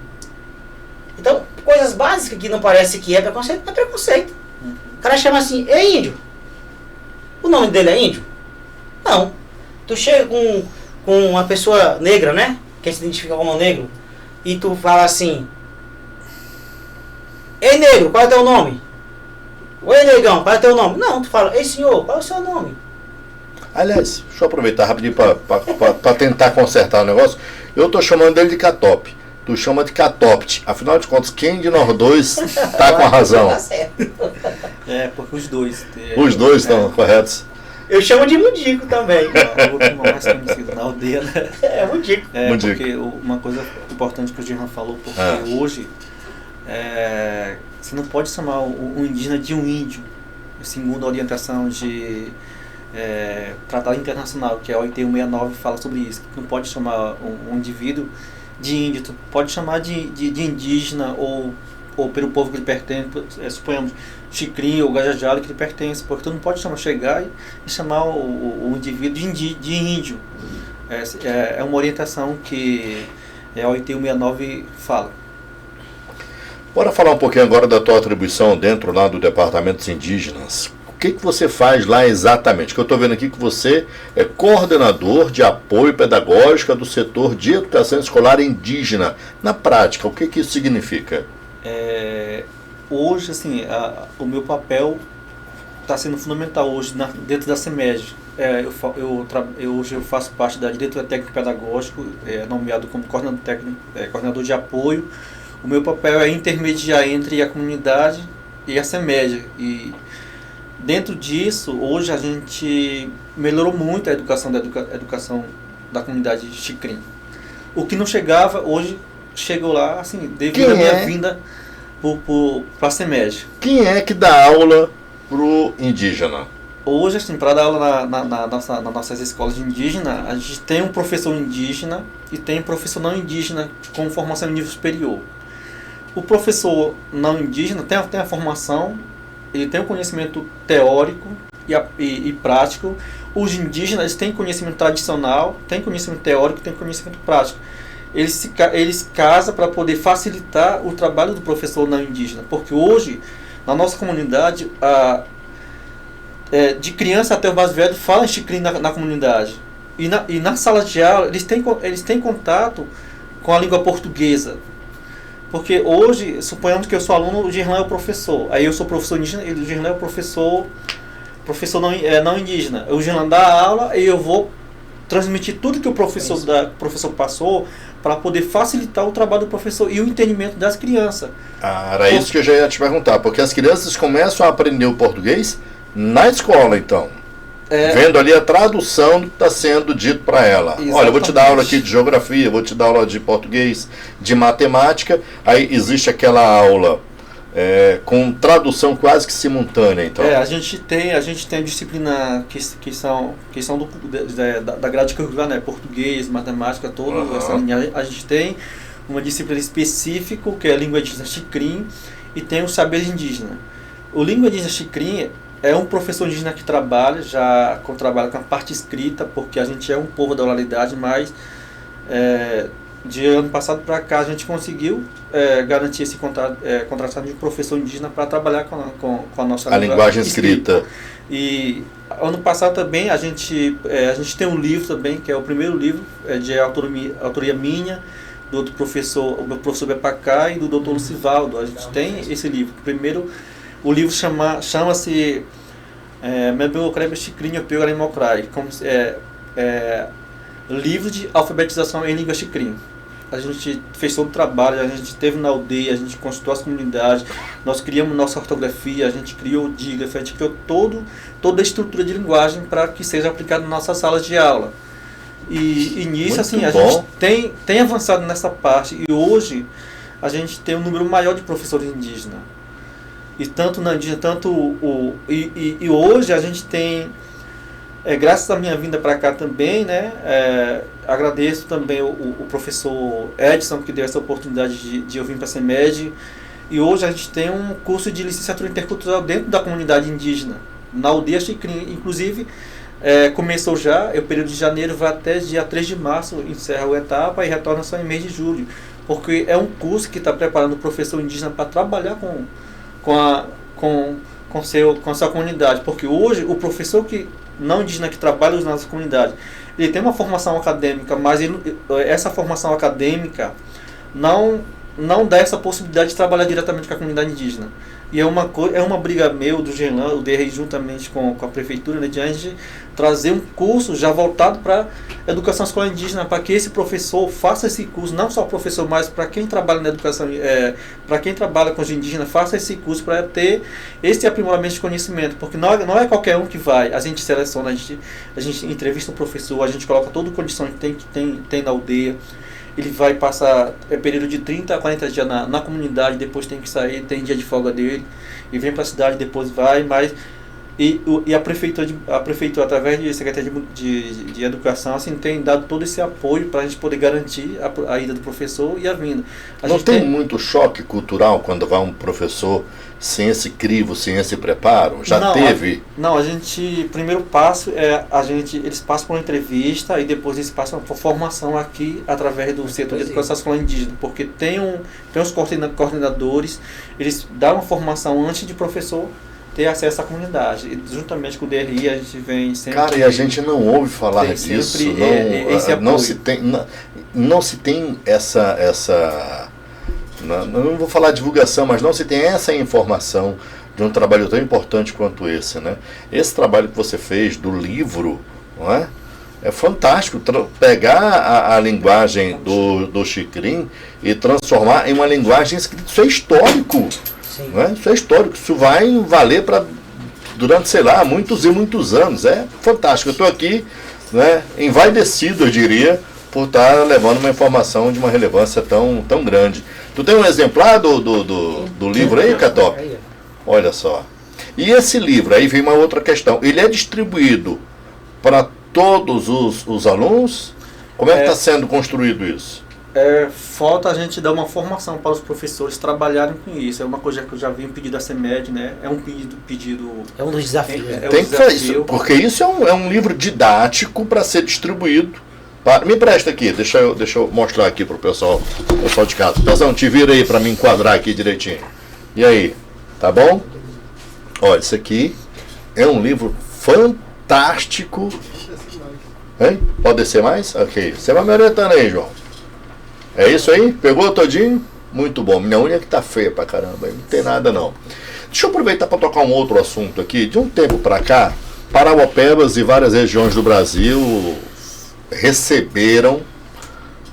Então, coisas básicas que não parece que é preconceito, não é preconceito. O cara chama assim, ei índio. O nome dele é índio? Não. Tu chega com uma pessoa negra, né? Que se identifica como negro, e tu fala assim, ei negro, qual é o teu nome? Oi negão, qual é o teu nome? Não, tu fala, ei senhor, qual é o seu nome? Aliás, deixa eu aproveitar rapidinho para tentar consertar o negócio. Eu tô chamando ele de Catop. Tu chama de Catopt. Afinal de contas, quem de nós dois tá com a razão? Tá certo. Porque os dois. Os dois estão corretos. Eu chamo de Mundico também. O outro mais conhecido na aldeia, né? Mundico. Mundico. Porque uma coisa importante que o Jean falou, porque hoje você não pode chamar o indígena de um índio, segundo a orientação de Tratado Internacional, que é a OIT 169 fala sobre isso. Não pode chamar um indivíduo de índio, tu pode chamar de indígena ou pelo povo que ele pertence, suponhamos Xicrim ou Gajajara que ele pertence, porque tu não pode chegar e chamar o indivíduo de índio. É uma orientação que a OIT 169 fala. Bora falar um pouquinho agora da tua atribuição dentro lá do Departamento dos Indígenas. O que você faz lá exatamente? Que eu estou vendo aqui que você é coordenador de apoio pedagógico do setor de educação escolar indígena. Na prática, o que isso significa? Hoje, assim, o meu papel está sendo fundamental hoje dentro da CEMEG. Hoje eu faço parte da diretoria técnico pedagógico, nomeado como coordenador de apoio. O meu papel é intermediar entre a comunidade e a CEMEG. E dentro disso, hoje a gente melhorou muito a educação da comunidade de Xicrim. O que não chegava, hoje chegou lá, assim, devido à minha vinda para a CEMEG. Quem é que dá aula pro indígena? Hoje, assim, para dar aula nas nossas escolas de indígena, a gente tem um professor indígena e tem um professor não indígena com formação em nível superior. O professor não indígena tem a formação, ele tem o conhecimento teórico e prático. Os indígenas têm conhecimento tradicional, têm conhecimento teórico, têm conhecimento prático. Eles casam para poder facilitar o trabalho do professor não indígena, porque hoje, na nossa comunidade, de criança até o mais velho, falam Xicrim na comunidade. E na sala de aula, eles têm contato com a língua portuguesa. Porque hoje, suponhamos que eu sou aluno, o Gerlan é o professor. Aí eu sou professor indígena e o Gerlan é o professor não indígena. O Gerlan dá aula e eu vou transmitir tudo que o professor passou para poder facilitar o trabalho do professor e o entendimento das crianças. Era isso que eu já ia te perguntar, porque as crianças começam a aprender o português na escola, então. Vendo ali a tradução do que está sendo dito para ela. Exatamente. Olha, eu vou te dar aula aqui de geografia, vou te dar aula de português, de matemática. Aí existe aquela aula com tradução quase que simultânea, então. A gente tem a disciplina que são da grade curricular, né? Português, matemática, toda essa linha. A gente tem uma disciplina específica, que é a língua indígena Xicrim, e tem o saber indígena. O língua indígena Xicrim é um professor indígena que trabalha com a parte escrita, porque a gente é um povo da oralidade, mas de ano passado para cá a gente conseguiu garantir esse contratação de um professor indígena para trabalhar com a nossa linguagem escrita. E ano passado também a gente tem um livro também, que é o primeiro livro, de autoria minha, do outro professor, o professor Bepacá e do doutor Lucivaldo. A gente tem esse livro. Primeiro, o livro chama-se Mebelocrebe Xicrim Opeu Garimocrai, livro de alfabetização em língua Xicrim. A gente fez todo o trabalho, a gente esteve na aldeia, a gente consultou as comunidades, nós criamos nossa ortografia, a gente criou o dígrafo, a gente criou toda a estrutura de linguagem para que seja aplicado nas nossas salas de aula. E nisso, assim, a gente tem avançado nessa parte, e hoje a gente tem um número maior de professores indígenas. E tanto na indígena, e hoje a gente tem, graças à minha vinda para cá também, né, agradeço também o professor Edson, que deu essa oportunidade de eu vir para a CEMED. E hoje a gente tem um curso de licenciatura intercultural dentro da comunidade indígena, na aldeia Xicrim. Inclusive, começou já, o período de janeiro vai até dia 3 de março, encerra a etapa e retorna só em mês de julho. Porque é um curso que está preparando o professor indígena para trabalhar com a sua comunidade. Porque hoje o professor não indígena que trabalha na nossa comunidade, ele tem uma formação acadêmica, mas essa formação acadêmica não dá essa possibilidade de trabalhar diretamente com a comunidade indígena. E é uma briga meu, do Gerlan, o DR, juntamente com a prefeitura, né, de a gente trazer um curso já voltado para educação escolar indígena, para que esse professor faça esse curso, não só o professor, mas para quem trabalha na educação, para quem trabalha com os indígenas, faça esse curso para ter esse aprimoramento de conhecimento, porque não é qualquer um que vai, a gente seleciona, a gente entrevista o professor, a gente coloca toda a condição que tem na aldeia. Ele vai passar período de 30 a 40 dias na comunidade, depois tem que sair, tem dia de folga dele, e vem para a cidade, depois vai, mas e a prefeitura através de Secretaria de Educação, assim, tem dado todo esse apoio para a gente poder garantir a ida do professor e a vinda. Não tem muito choque cultural quando vai um professor sem esse crivo, sem esse preparo? Já teve? Não, primeiro passo eles passam por uma entrevista e depois eles passam por formação aqui através do setor de educação escolar indígena, porque tem os coordenadores, eles dão uma formação antes de professor ter acesso à comunidade. E, juntamente com o DRI, a gente vem sempre... Cara, e a gente não ouve falar disso, não se tem essa não vou falar divulgação, mas não se tem essa informação de um trabalho tão importante quanto esse, né? Esse trabalho que você fez do livro, não é? É fantástico, pegar a linguagem do Xicrim e transformar em uma linguagem escrita. Isso é histórico. Não é? Isso é histórico, isso vai valer durante, sei lá, muitos e muitos anos. É fantástico. Eu estou aqui, né, envaidecido, eu diria, por estar levando uma informação de uma relevância tão grande. Tu tem um exemplar do livro aí, Catop? Olha só. E esse livro, aí vem uma outra questão. Ele é distribuído para todos os alunos? Como é que está sendo construído isso? Falta a gente dar uma formação para os professores trabalharem com isso. É uma coisa que eu já vi um pedido da CEMED, né? É um pedido... É um dos desafios. Tem que fazer isso, porque isso é um livro didático para ser distribuído. Me empresta aqui, deixa eu mostrar aqui para o pessoal de casa. Pezão, te vira aí para me enquadrar aqui direitinho. E aí, tá bom? Olha, isso aqui é um livro fantástico. Hein? Pode descer mais? Ok. Você vai me orientando aí, João. É isso aí? Pegou todinho? Muito bom. Minha unha que tá feia pra caramba. Não tem nada não. Deixa eu aproveitar para tocar um outro assunto aqui. De um tempo para cá, Parauapebas e várias regiões do Brasil receberam,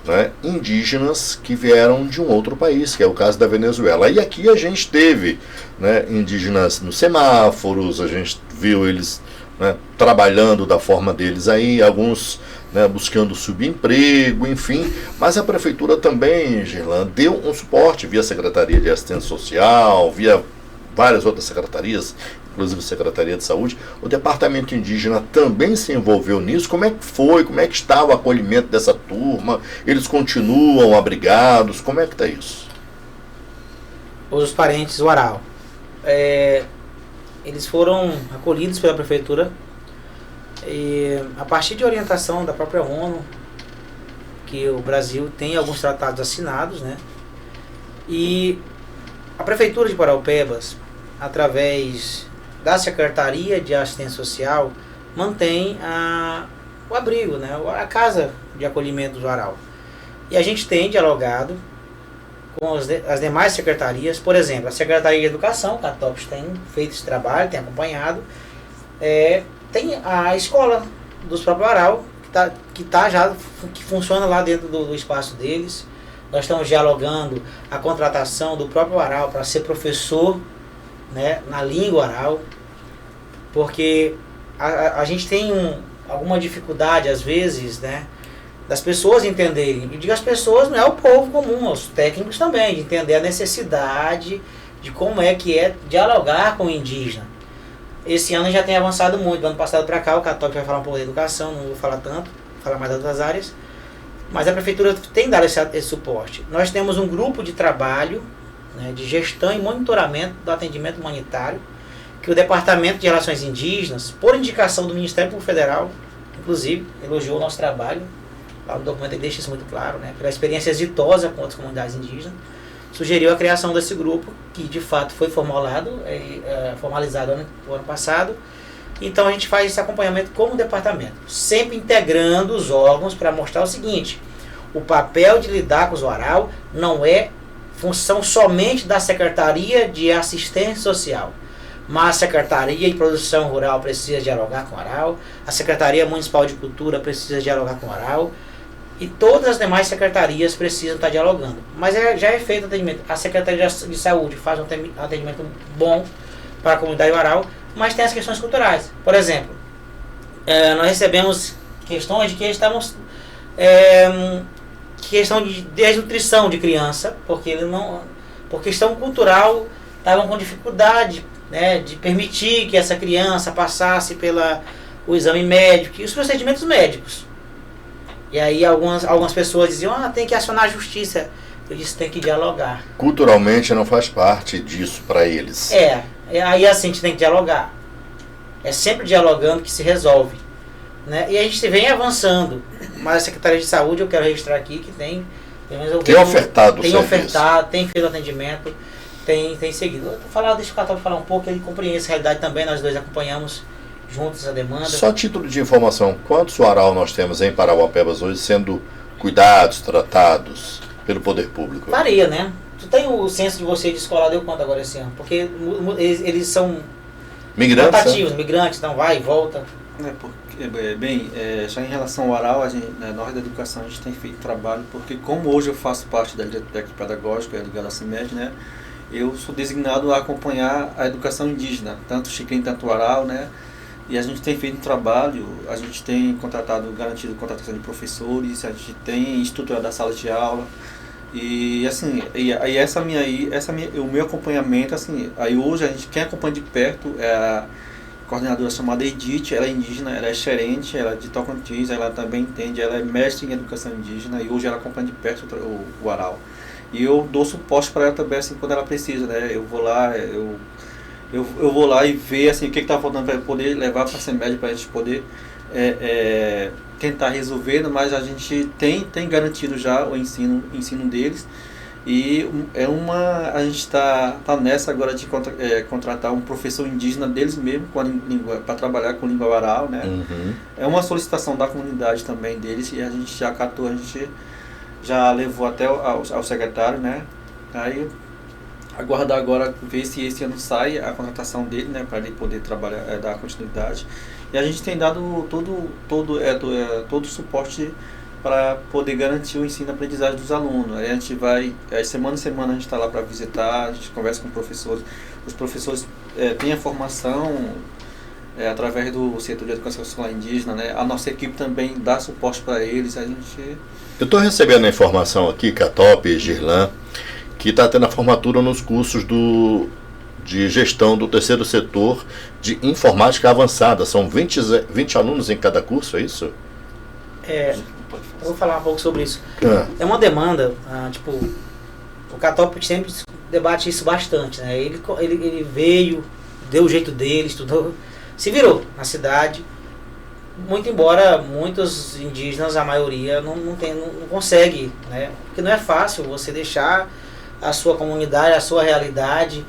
né, indígenas que vieram de um outro país, que é o caso da Venezuela. E aqui a gente teve, né, indígenas nos semáforos, a gente viu eles, né, trabalhando da forma deles aí, alguns, né, buscando subemprego, enfim. Mas a prefeitura também, Gerlan, deu um suporte via Secretaria de Assistência Social, via várias outras secretarias, inclusive a Secretaria de Saúde. O Departamento Indígena também se envolveu nisso. Como é que foi? Como é que está o acolhimento dessa turma? Eles continuam abrigados? Como é que está isso? Os parentes Warau. Eles foram acolhidos pela prefeitura e, a partir de orientação da própria ONU, que o Brasil tem alguns tratados assinados, né? E a prefeitura de Parauapebas, através da Secretaria de Assistência Social, mantém o abrigo, né? A casa de acolhimento do Warau. E a gente tem dialogado com as demais secretarias. Por exemplo, a Secretaria de Educação, que a TOPS tem feito esse trabalho, tem acompanhado. Tem a escola dos próprios Warau, que funciona lá dentro do espaço deles. Nós estamos dialogando a contratação do próprio Warau para ser professor, né, na língua Warau, porque a gente tem alguma dificuldade às vezes, né, das pessoas entenderem. E digo as pessoas, não é o povo comum, os técnicos também, de entender a necessidade de como é que é dialogar com o indígena. Esse ano já tem avançado muito, do ano passado para cá, o Catop vai falar um pouco da educação, não vou falar tanto, vou falar mais das outras áreas, mas a prefeitura tem dado esse suporte. Nós temos um grupo de trabalho, né, de gestão e monitoramento do atendimento humanitário, que o Departamento de Relações Indígenas, por indicação do Ministério Público Federal, inclusive, elogiou o nosso trabalho. Lá no documento ele deixa isso muito claro, né? Pela experiência exitosa com outras comunidades indígenas, sugeriu a criação desse grupo, que de fato foi formalizado no ano passado. Então a gente faz esse acompanhamento como departamento, sempre integrando os órgãos para mostrar o seguinte: o papel de lidar com o Zoarau não é função somente da Secretaria de Assistência Social, mas a Secretaria de Produção Rural precisa dialogar com o Zoarau, a Secretaria Municipal de Cultura precisa dialogar com o Zoarau, e todas as demais secretarias precisam estar dialogando. Mas já é feito atendimento. A Secretaria de Saúde faz um atendimento bom para a comunidade Zoarau, mas tem as questões culturais. Por exemplo, nós recebemos questões de que estamos questão de desnutrição de criança, porque ele não, por questão cultural, estavam com dificuldade, né, de permitir que essa criança passasse o exame médico e os procedimentos médicos. E aí algumas pessoas diziam, tem que acionar a justiça. Eu disse, tem que dialogar. Culturalmente não faz parte disso para eles. Aí assim a gente tem que dialogar. É sempre dialogando que se resolve, né? E a gente vem avançando. Mas a Secretaria de Saúde, eu quero registrar aqui que tem ofertado o serviço. Tem feito atendimento, tem seguido. Deixa o Catop falar um pouco, ele compreende essa realidade também, nós dois acompanhamos juntos a demanda. Só título de informação, quantos Zoarau nós temos em Parauapebas hoje sendo cuidados, tratados pelo poder público? Varia, né? Tu tem o censo de você de escola, deu quanto agora esse ano? Porque eles são migrantes, rotativos, migrantes, então vai e volta. Já em relação ao Zoarau, nós da educação a gente tem feito trabalho, porque como hoje eu faço parte da diretoria pedagógica ligada à CIMED, né, eu sou designado a acompanhar a educação indígena, tanto Xicrim, tanto Zoarau, né, e a gente tem feito um trabalho, a gente tem garantido contratação de professores, a gente tem estruturado a sala de aula, e assim, o meu acompanhamento, assim, aí hoje quem acompanha de perto é a coordenadora chamada Edith, ela é indígena, ela é gerente, ela é de Tocantins, ela também entende, ela é mestre em educação indígena e hoje ela acompanha de perto o Zoarau. E eu dou suporte para ela também, assim, quando ela precisa, né? Eu vou lá, eu vou lá e ver, assim, o que está faltando para poder levar para a CEMED, para a gente poder tentar resolver, mas a gente tem garantido já o ensino deles. E a gente está nessa agora de contratar um professor indígena deles mesmo para trabalhar com língua Zoarau, né? Uhum. É uma solicitação da comunidade também deles e a gente já catou, a gente já levou até ao secretário, né? Aí aguardar agora ver se esse ano sai a contratação dele, né? Para ele poder trabalhar, dar continuidade. E a gente tem dado todo o suporte para poder garantir o ensino e aprendizagem dos alunos. Aí a gente vai, semana em semana a gente está lá para visitar, a gente conversa com professores. Os professores têm a formação através do setor de educação escolar indígena, né? A nossa equipe também dá suporte para eles. Eu estou recebendo a informação aqui, Catop e Girlan, que está tendo a formatura nos cursos de gestão do terceiro setor de informática avançada. São 20 alunos em cada curso, é isso? Eu vou falar um pouco sobre isso. É uma demanda, o Catop sempre debate isso bastante, né? Ele veio, deu o jeito dele, estudou, se virou na cidade, muito embora muitos indígenas, a maioria, não consegue, né? Porque não é fácil você deixar a sua comunidade, a sua realidade,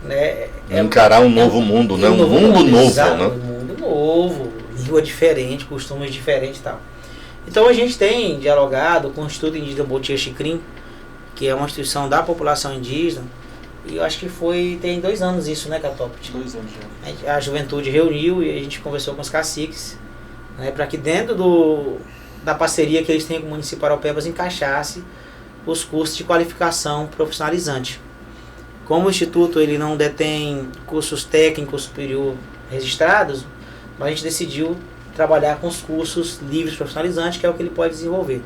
né? Encarar um novo mundo, né? Um mundo novo, né? Um mundo novo, língua diferente, costumes diferentes e tal. Então a gente tem dialogado com o Instituto Indígena Botia Xicrim, que é uma instituição da população indígena, e eu acho que tem 2 anos isso, né, Catop? 2 anos já. A juventude reuniu e a gente conversou com os caciques, né, para que dentro da parceria que eles têm com o município de Parauapebas encaixasse os cursos de qualificação profissionalizante. Como o Instituto ele não detém cursos técnicos superior registrados, a gente decidiu trabalhar com os cursos livres profissionalizantes, que é o que ele pode desenvolver.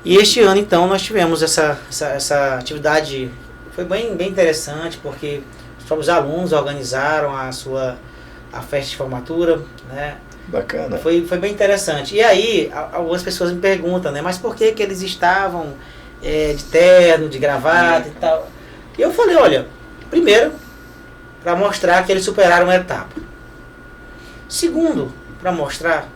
E este ano, então, nós tivemos essa atividade, foi bem interessante, porque os próprios alunos organizaram a festa de formatura, né? Bacana. Foi bem interessante. E aí, algumas pessoas me perguntam, né? Mas por que eles estavam de terno, de gravata e tal? E eu falei, olha, primeiro, para mostrar que eles superaram uma etapa. Segundo, para mostrar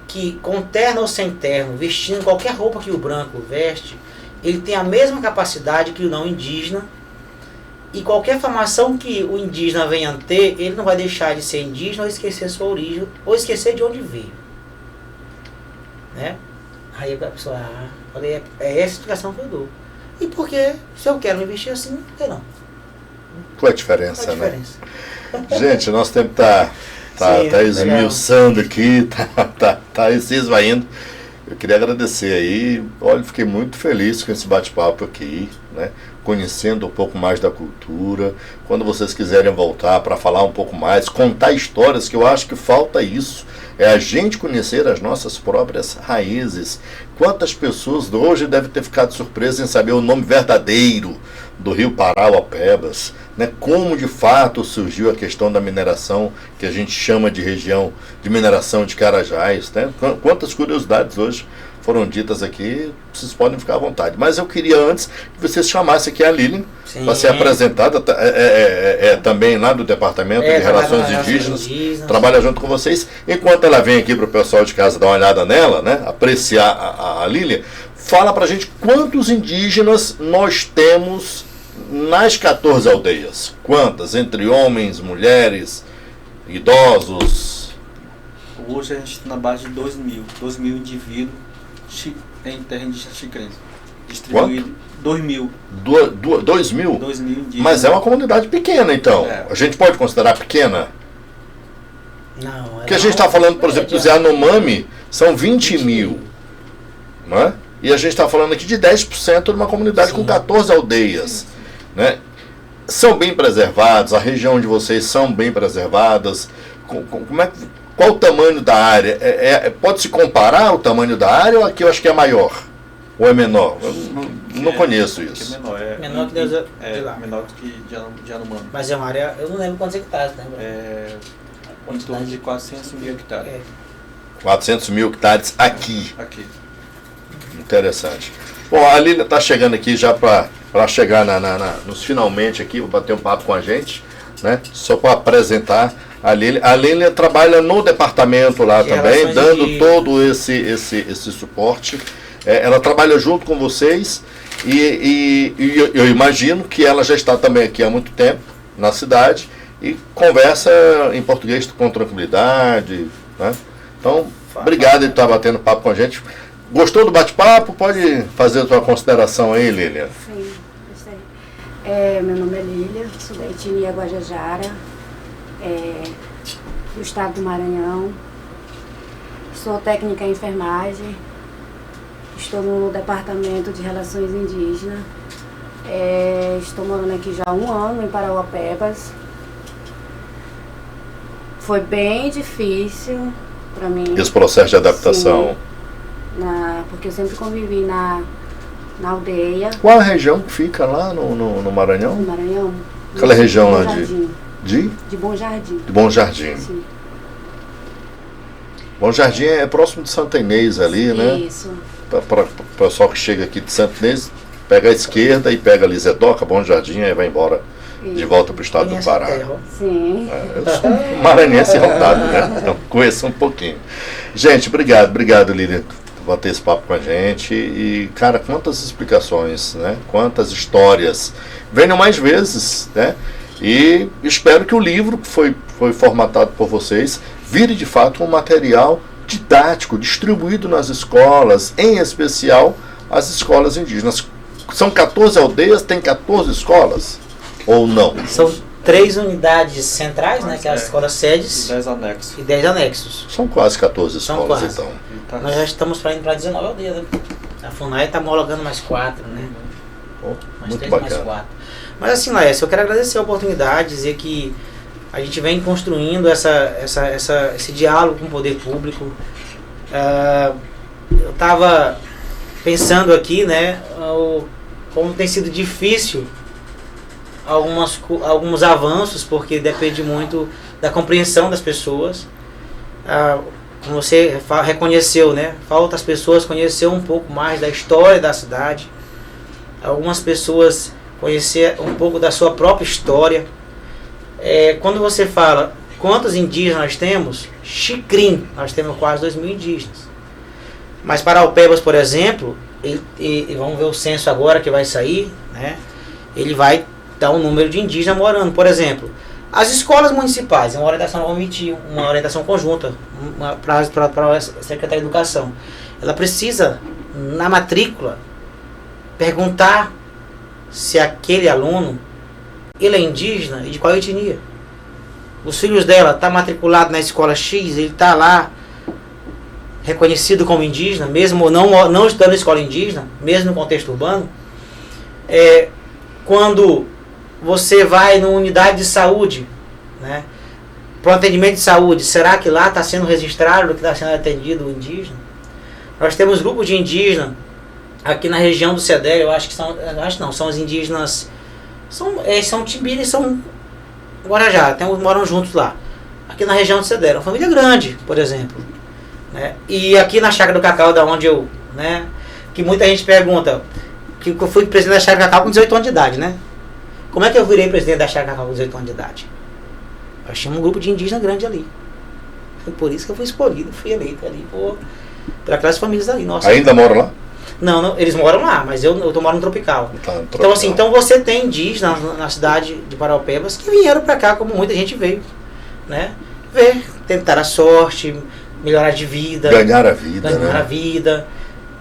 que com terno ou sem terno, vestindo qualquer roupa que o branco veste, ele tem a mesma capacidade que o não indígena. E qualquer formação que o indígena venha a ter, ele não vai deixar de ser indígena ou esquecer sua origem, ou esquecer de onde veio. Né? Aí a pessoa, falei, é essa a explicação que eu dou. E porque se eu quero me vestir assim, por que não? Qual a diferença, Qual a diferença? Né? Gente, nosso tempo tá esmiuçando aqui, tá se esvaindo. Eu queria agradecer aí, olha, fiquei muito feliz com esse bate-papo aqui, né? Conhecendo um pouco mais da cultura. Quando vocês quiserem voltar para falar um pouco mais, contar histórias, que eu acho que falta isso, é a gente conhecer as nossas próprias raízes. Quantas pessoas hoje devem ter ficado surpresas em saber o nome verdadeiro do rio Parauapebas, né? Como de fato surgiu a questão da mineração, que a gente chama de região de mineração de Carajás, né? Quantas curiosidades hoje foram ditas aqui, vocês podem ficar à vontade. Mas eu queria antes que vocês chamassem aqui a Lilian para ser apresentada, também lá do Departamento de Relações Indígenas, trabalha junto com vocês. Enquanto ela vem aqui para o pessoal de casa dar uma olhada nela, né, apreciar a Lilian, fala para a gente quantos indígenas nós temos nas 14 aldeias. Quantas? Entre homens, mulheres, idosos? Hoje a gente está na base de 2.000 indivíduos em terra indígena xicrense. Distribuído 2.000. 2.000? 2.000 indígenas. Mas é uma comunidade pequena, então. A gente pode considerar pequena? Não. Porque a gente está falando, por exemplo, dos Yanomami, são 20.000. Não é? E a gente está falando aqui de 10% de uma comunidade com 14 aldeias. Né? São bem preservados, a região de vocês são bem preservadas. Qual o tamanho da área? Pode-se comparar o tamanho da área ou aqui eu acho que é maior? Ou é menor? Eu não conheço isso. É menor, menor que Deus menor que de Yanomami. Mas é uma área, eu não lembro quantos hectares, né? Em torno de 400 mil hectares. 400 mil hectares aqui. Aqui. Interessante. Bom, a Lília está chegando aqui já para chegar nos finalmente aqui, vou bater um papo com a gente, né? Só para apresentar a Lília. A Lília trabalha no departamento lá também, dando todo esse suporte. Ela trabalha junto com vocês e eu imagino que ela já está também aqui há muito tempo na cidade e conversa em português com tranquilidade, né? Então, obrigado por estar batendo papo com a gente. Gostou do bate-papo? Pode fazer a sua consideração aí, Lília. Sim, gostei. Meu nome é Lília, sou da etnia Guajajara, do estado do Maranhão. Sou técnica em enfermagem, estou no departamento de Relações Indígenas. Estou morando aqui já há 1 ano em Parauapebas. Foi bem difícil para mim. Esse processo de adaptação? Sim. Porque eu sempre convivi na aldeia. Qual a região que fica lá no Maranhão? No Maranhão. Aquela região lá de Bom Jardim. De Bom Jardim. Sim. Bom Jardim é próximo de Santa Inês ali, né? Isso. Para o pessoal que chega aqui de Santa Inês, pega a esquerda e pega ali Zedoca, Bom Jardim, aí vai embora de volta para o estado do Pará. Sim. Eu sou um maranhense rodado, né? Então conheço um pouquinho. Gente, obrigado, Lília, por bater esse papo com a gente. E, cara, quantas explicações, né? Quantas histórias. Venham mais vezes, né? E espero que o livro que foi formatado por vocês vire de fato um material didático, distribuído nas escolas, em especial as escolas indígenas. São 14 aldeias, tem 14 escolas? Ou não? São 3 unidades centrais, né? Que é as escolas sedes. E 10 anexos. São quase 14 São escolas, quase. então. Nós já estamos indo para 19 aldeias, né? A FUNAI está homologando mais 4, né? Oh, Mais muito 3, bacana. mais 4. Mas assim, Laércio, eu quero agradecer a oportunidade, dizer que A gente vem construindo esse diálogo com o poder público. Eu estava pensando aqui, né, como tem sido difícil alguns avanços, porque depende muito da compreensão das pessoas. Como você reconheceu, né, falta as pessoas conhecer um pouco mais da história da cidade, algumas pessoas conhecer um pouco da sua própria história. Quando você fala quantos indígenas nós temos, Xicrim, nós temos quase 2.000 indígenas. Mas Paraupebas, por exemplo, e vamos ver o censo agora que vai sair, né, ele vai dar um número de indígenas morando. Por exemplo, as escolas municipais, uma orientação uma orientação conjunta para a Secretaria de Educação. Ela precisa, na matrícula, perguntar se aquele aluno ele é indígena e de qual etnia. Os filhos dela estão matriculados na escola X, ele está lá reconhecido como indígena, mesmo não estudando na escola indígena, mesmo no contexto urbano. Quando você vai numa unidade de saúde, né, para o atendimento de saúde, será que lá está sendo registrado o que está sendo atendido o indígena? Nós temos grupos de indígenas aqui na região do Cedé, são os indígenas, são Timbira e são Guarajá, moram juntos lá. Aqui na região do Cedé, uma família grande, por exemplo. Né? E aqui na Chácara do Cacau, da onde eu, né, que muita gente pergunta, que eu fui presidente da Chácara do Cacau com 18 anos de idade, né? Como é que eu virei presidente da Chácara do Cacau com 18 anos de idade? Nós tínhamos um grupo de indígenas grande ali. Foi por isso que eu fui escolhido, fui eleito ali por aquelas famílias ali. Nossa, ainda moram lá? Não, eles moram lá, mas eu tô morando no Tropical. Então assim, você tem indígenas na cidade de Paraupebas que vieram para cá, como muita gente veio, né? Tentar a sorte, melhorar de vida, ganhar a vida,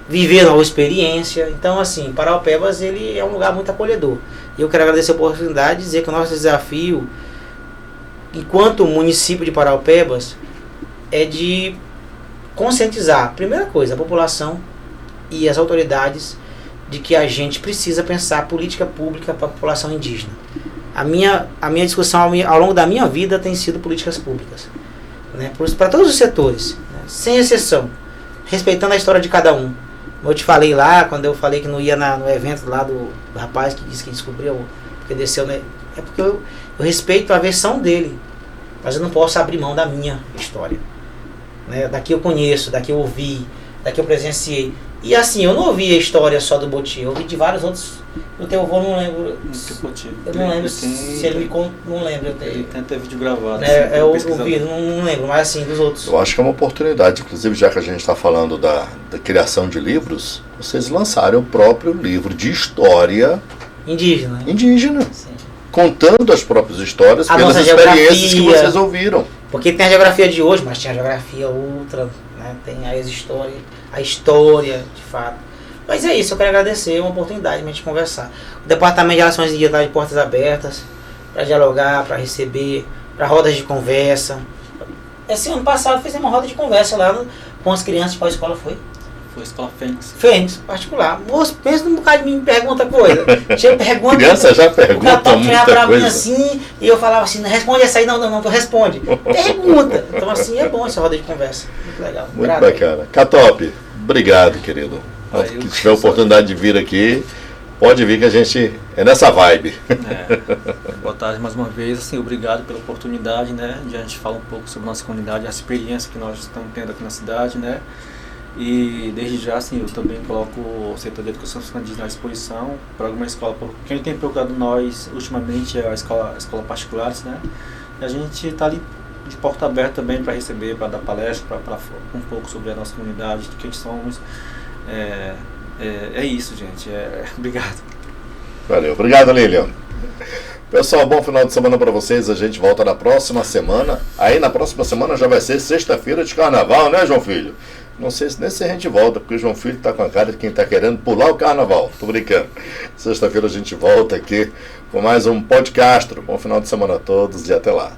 viver nova experiência. Então assim, Paraupebas ele é um lugar muito acolhedor. E eu quero agradecer a oportunidade de dizer que o nosso desafio, enquanto município de Paraupebas, é de conscientizar, primeira coisa, a população e as autoridades de que a gente precisa pensar política pública para a população indígena. A minha discussão ao longo da minha vida tem sido políticas públicas, né, para todos os setores, né, sem exceção, respeitando a história de cada um. Como eu te falei lá, quando eu falei que não ia no evento lá do rapaz que disse que descobriu, porque desceu, né, é porque eu respeito a versão dele, mas eu não posso abrir mão da minha história, né, daqui eu conheço, daqui eu ouvi, daqui eu presenciei. E assim, eu não ouvi a história só do Boti, eu ouvi de vários outros. O teu avô não lembro. Eu não lembro se ele me conta, não lembro. Ele tem até vídeo gravado. Eu ouvi, não lembro, mas assim, dos outros. Eu acho que é uma oportunidade, inclusive, já que a gente está falando da criação de livros, vocês lançarem o próprio livro de história indígena. Sim. Contando as próprias histórias pelas experiências que vocês ouviram. Porque tem a geografia de hoje, mas tem a geografia outra, né? Tem a história, de fato. Mas é isso, eu quero agradecer uma oportunidade de a gente conversar. O Departamento de Relações Indígenas está de portas abertas para dialogar, para receber, para rodas de conversa. Esse ano passado fizemos uma roda de conversa lá com as crianças. Qual escola foi? Foi a escola Fênix. Fênix, particular. Moço, pensa num bocado de mim, pergunta coisa. Pergunta, criança já pergunta muita coisa. Assim, e eu falava assim, responde essa aí, não, tu responde. Pergunta. Então assim, é bom essa roda de conversa. Muito legal. Muito bacana. Catop, obrigado, querido. Se tiver a oportunidade de vir aqui, pode vir que a gente é nessa vibe. Boa tarde mais uma vez, assim, obrigado pela oportunidade, né, de a gente falar um pouco sobre a nossa comunidade, a experiência que nós estamos tendo aqui na cidade, né, e desde já, assim, eu também coloco o setor de educação indígena à disposição para alguma escola. Quem tem procurado nós ultimamente é a escola particulares, né, e a gente está ali de porta aberta também para receber, para dar palestra, para um pouco sobre a nossa comunidade, de quem somos. É isso, gente. Obrigado. Valeu. Obrigado, Lilian. Pessoal, bom final de semana para vocês. A gente volta na próxima semana. Aí na próxima semana já vai ser sexta-feira de carnaval, né, João Filho? Não sei nem se a gente volta, porque o João Filho tá com a cara de quem tá querendo pular o carnaval. Tô brincando. Sexta-feira a gente volta aqui com mais um podcast. Bom final de semana a todos e até lá.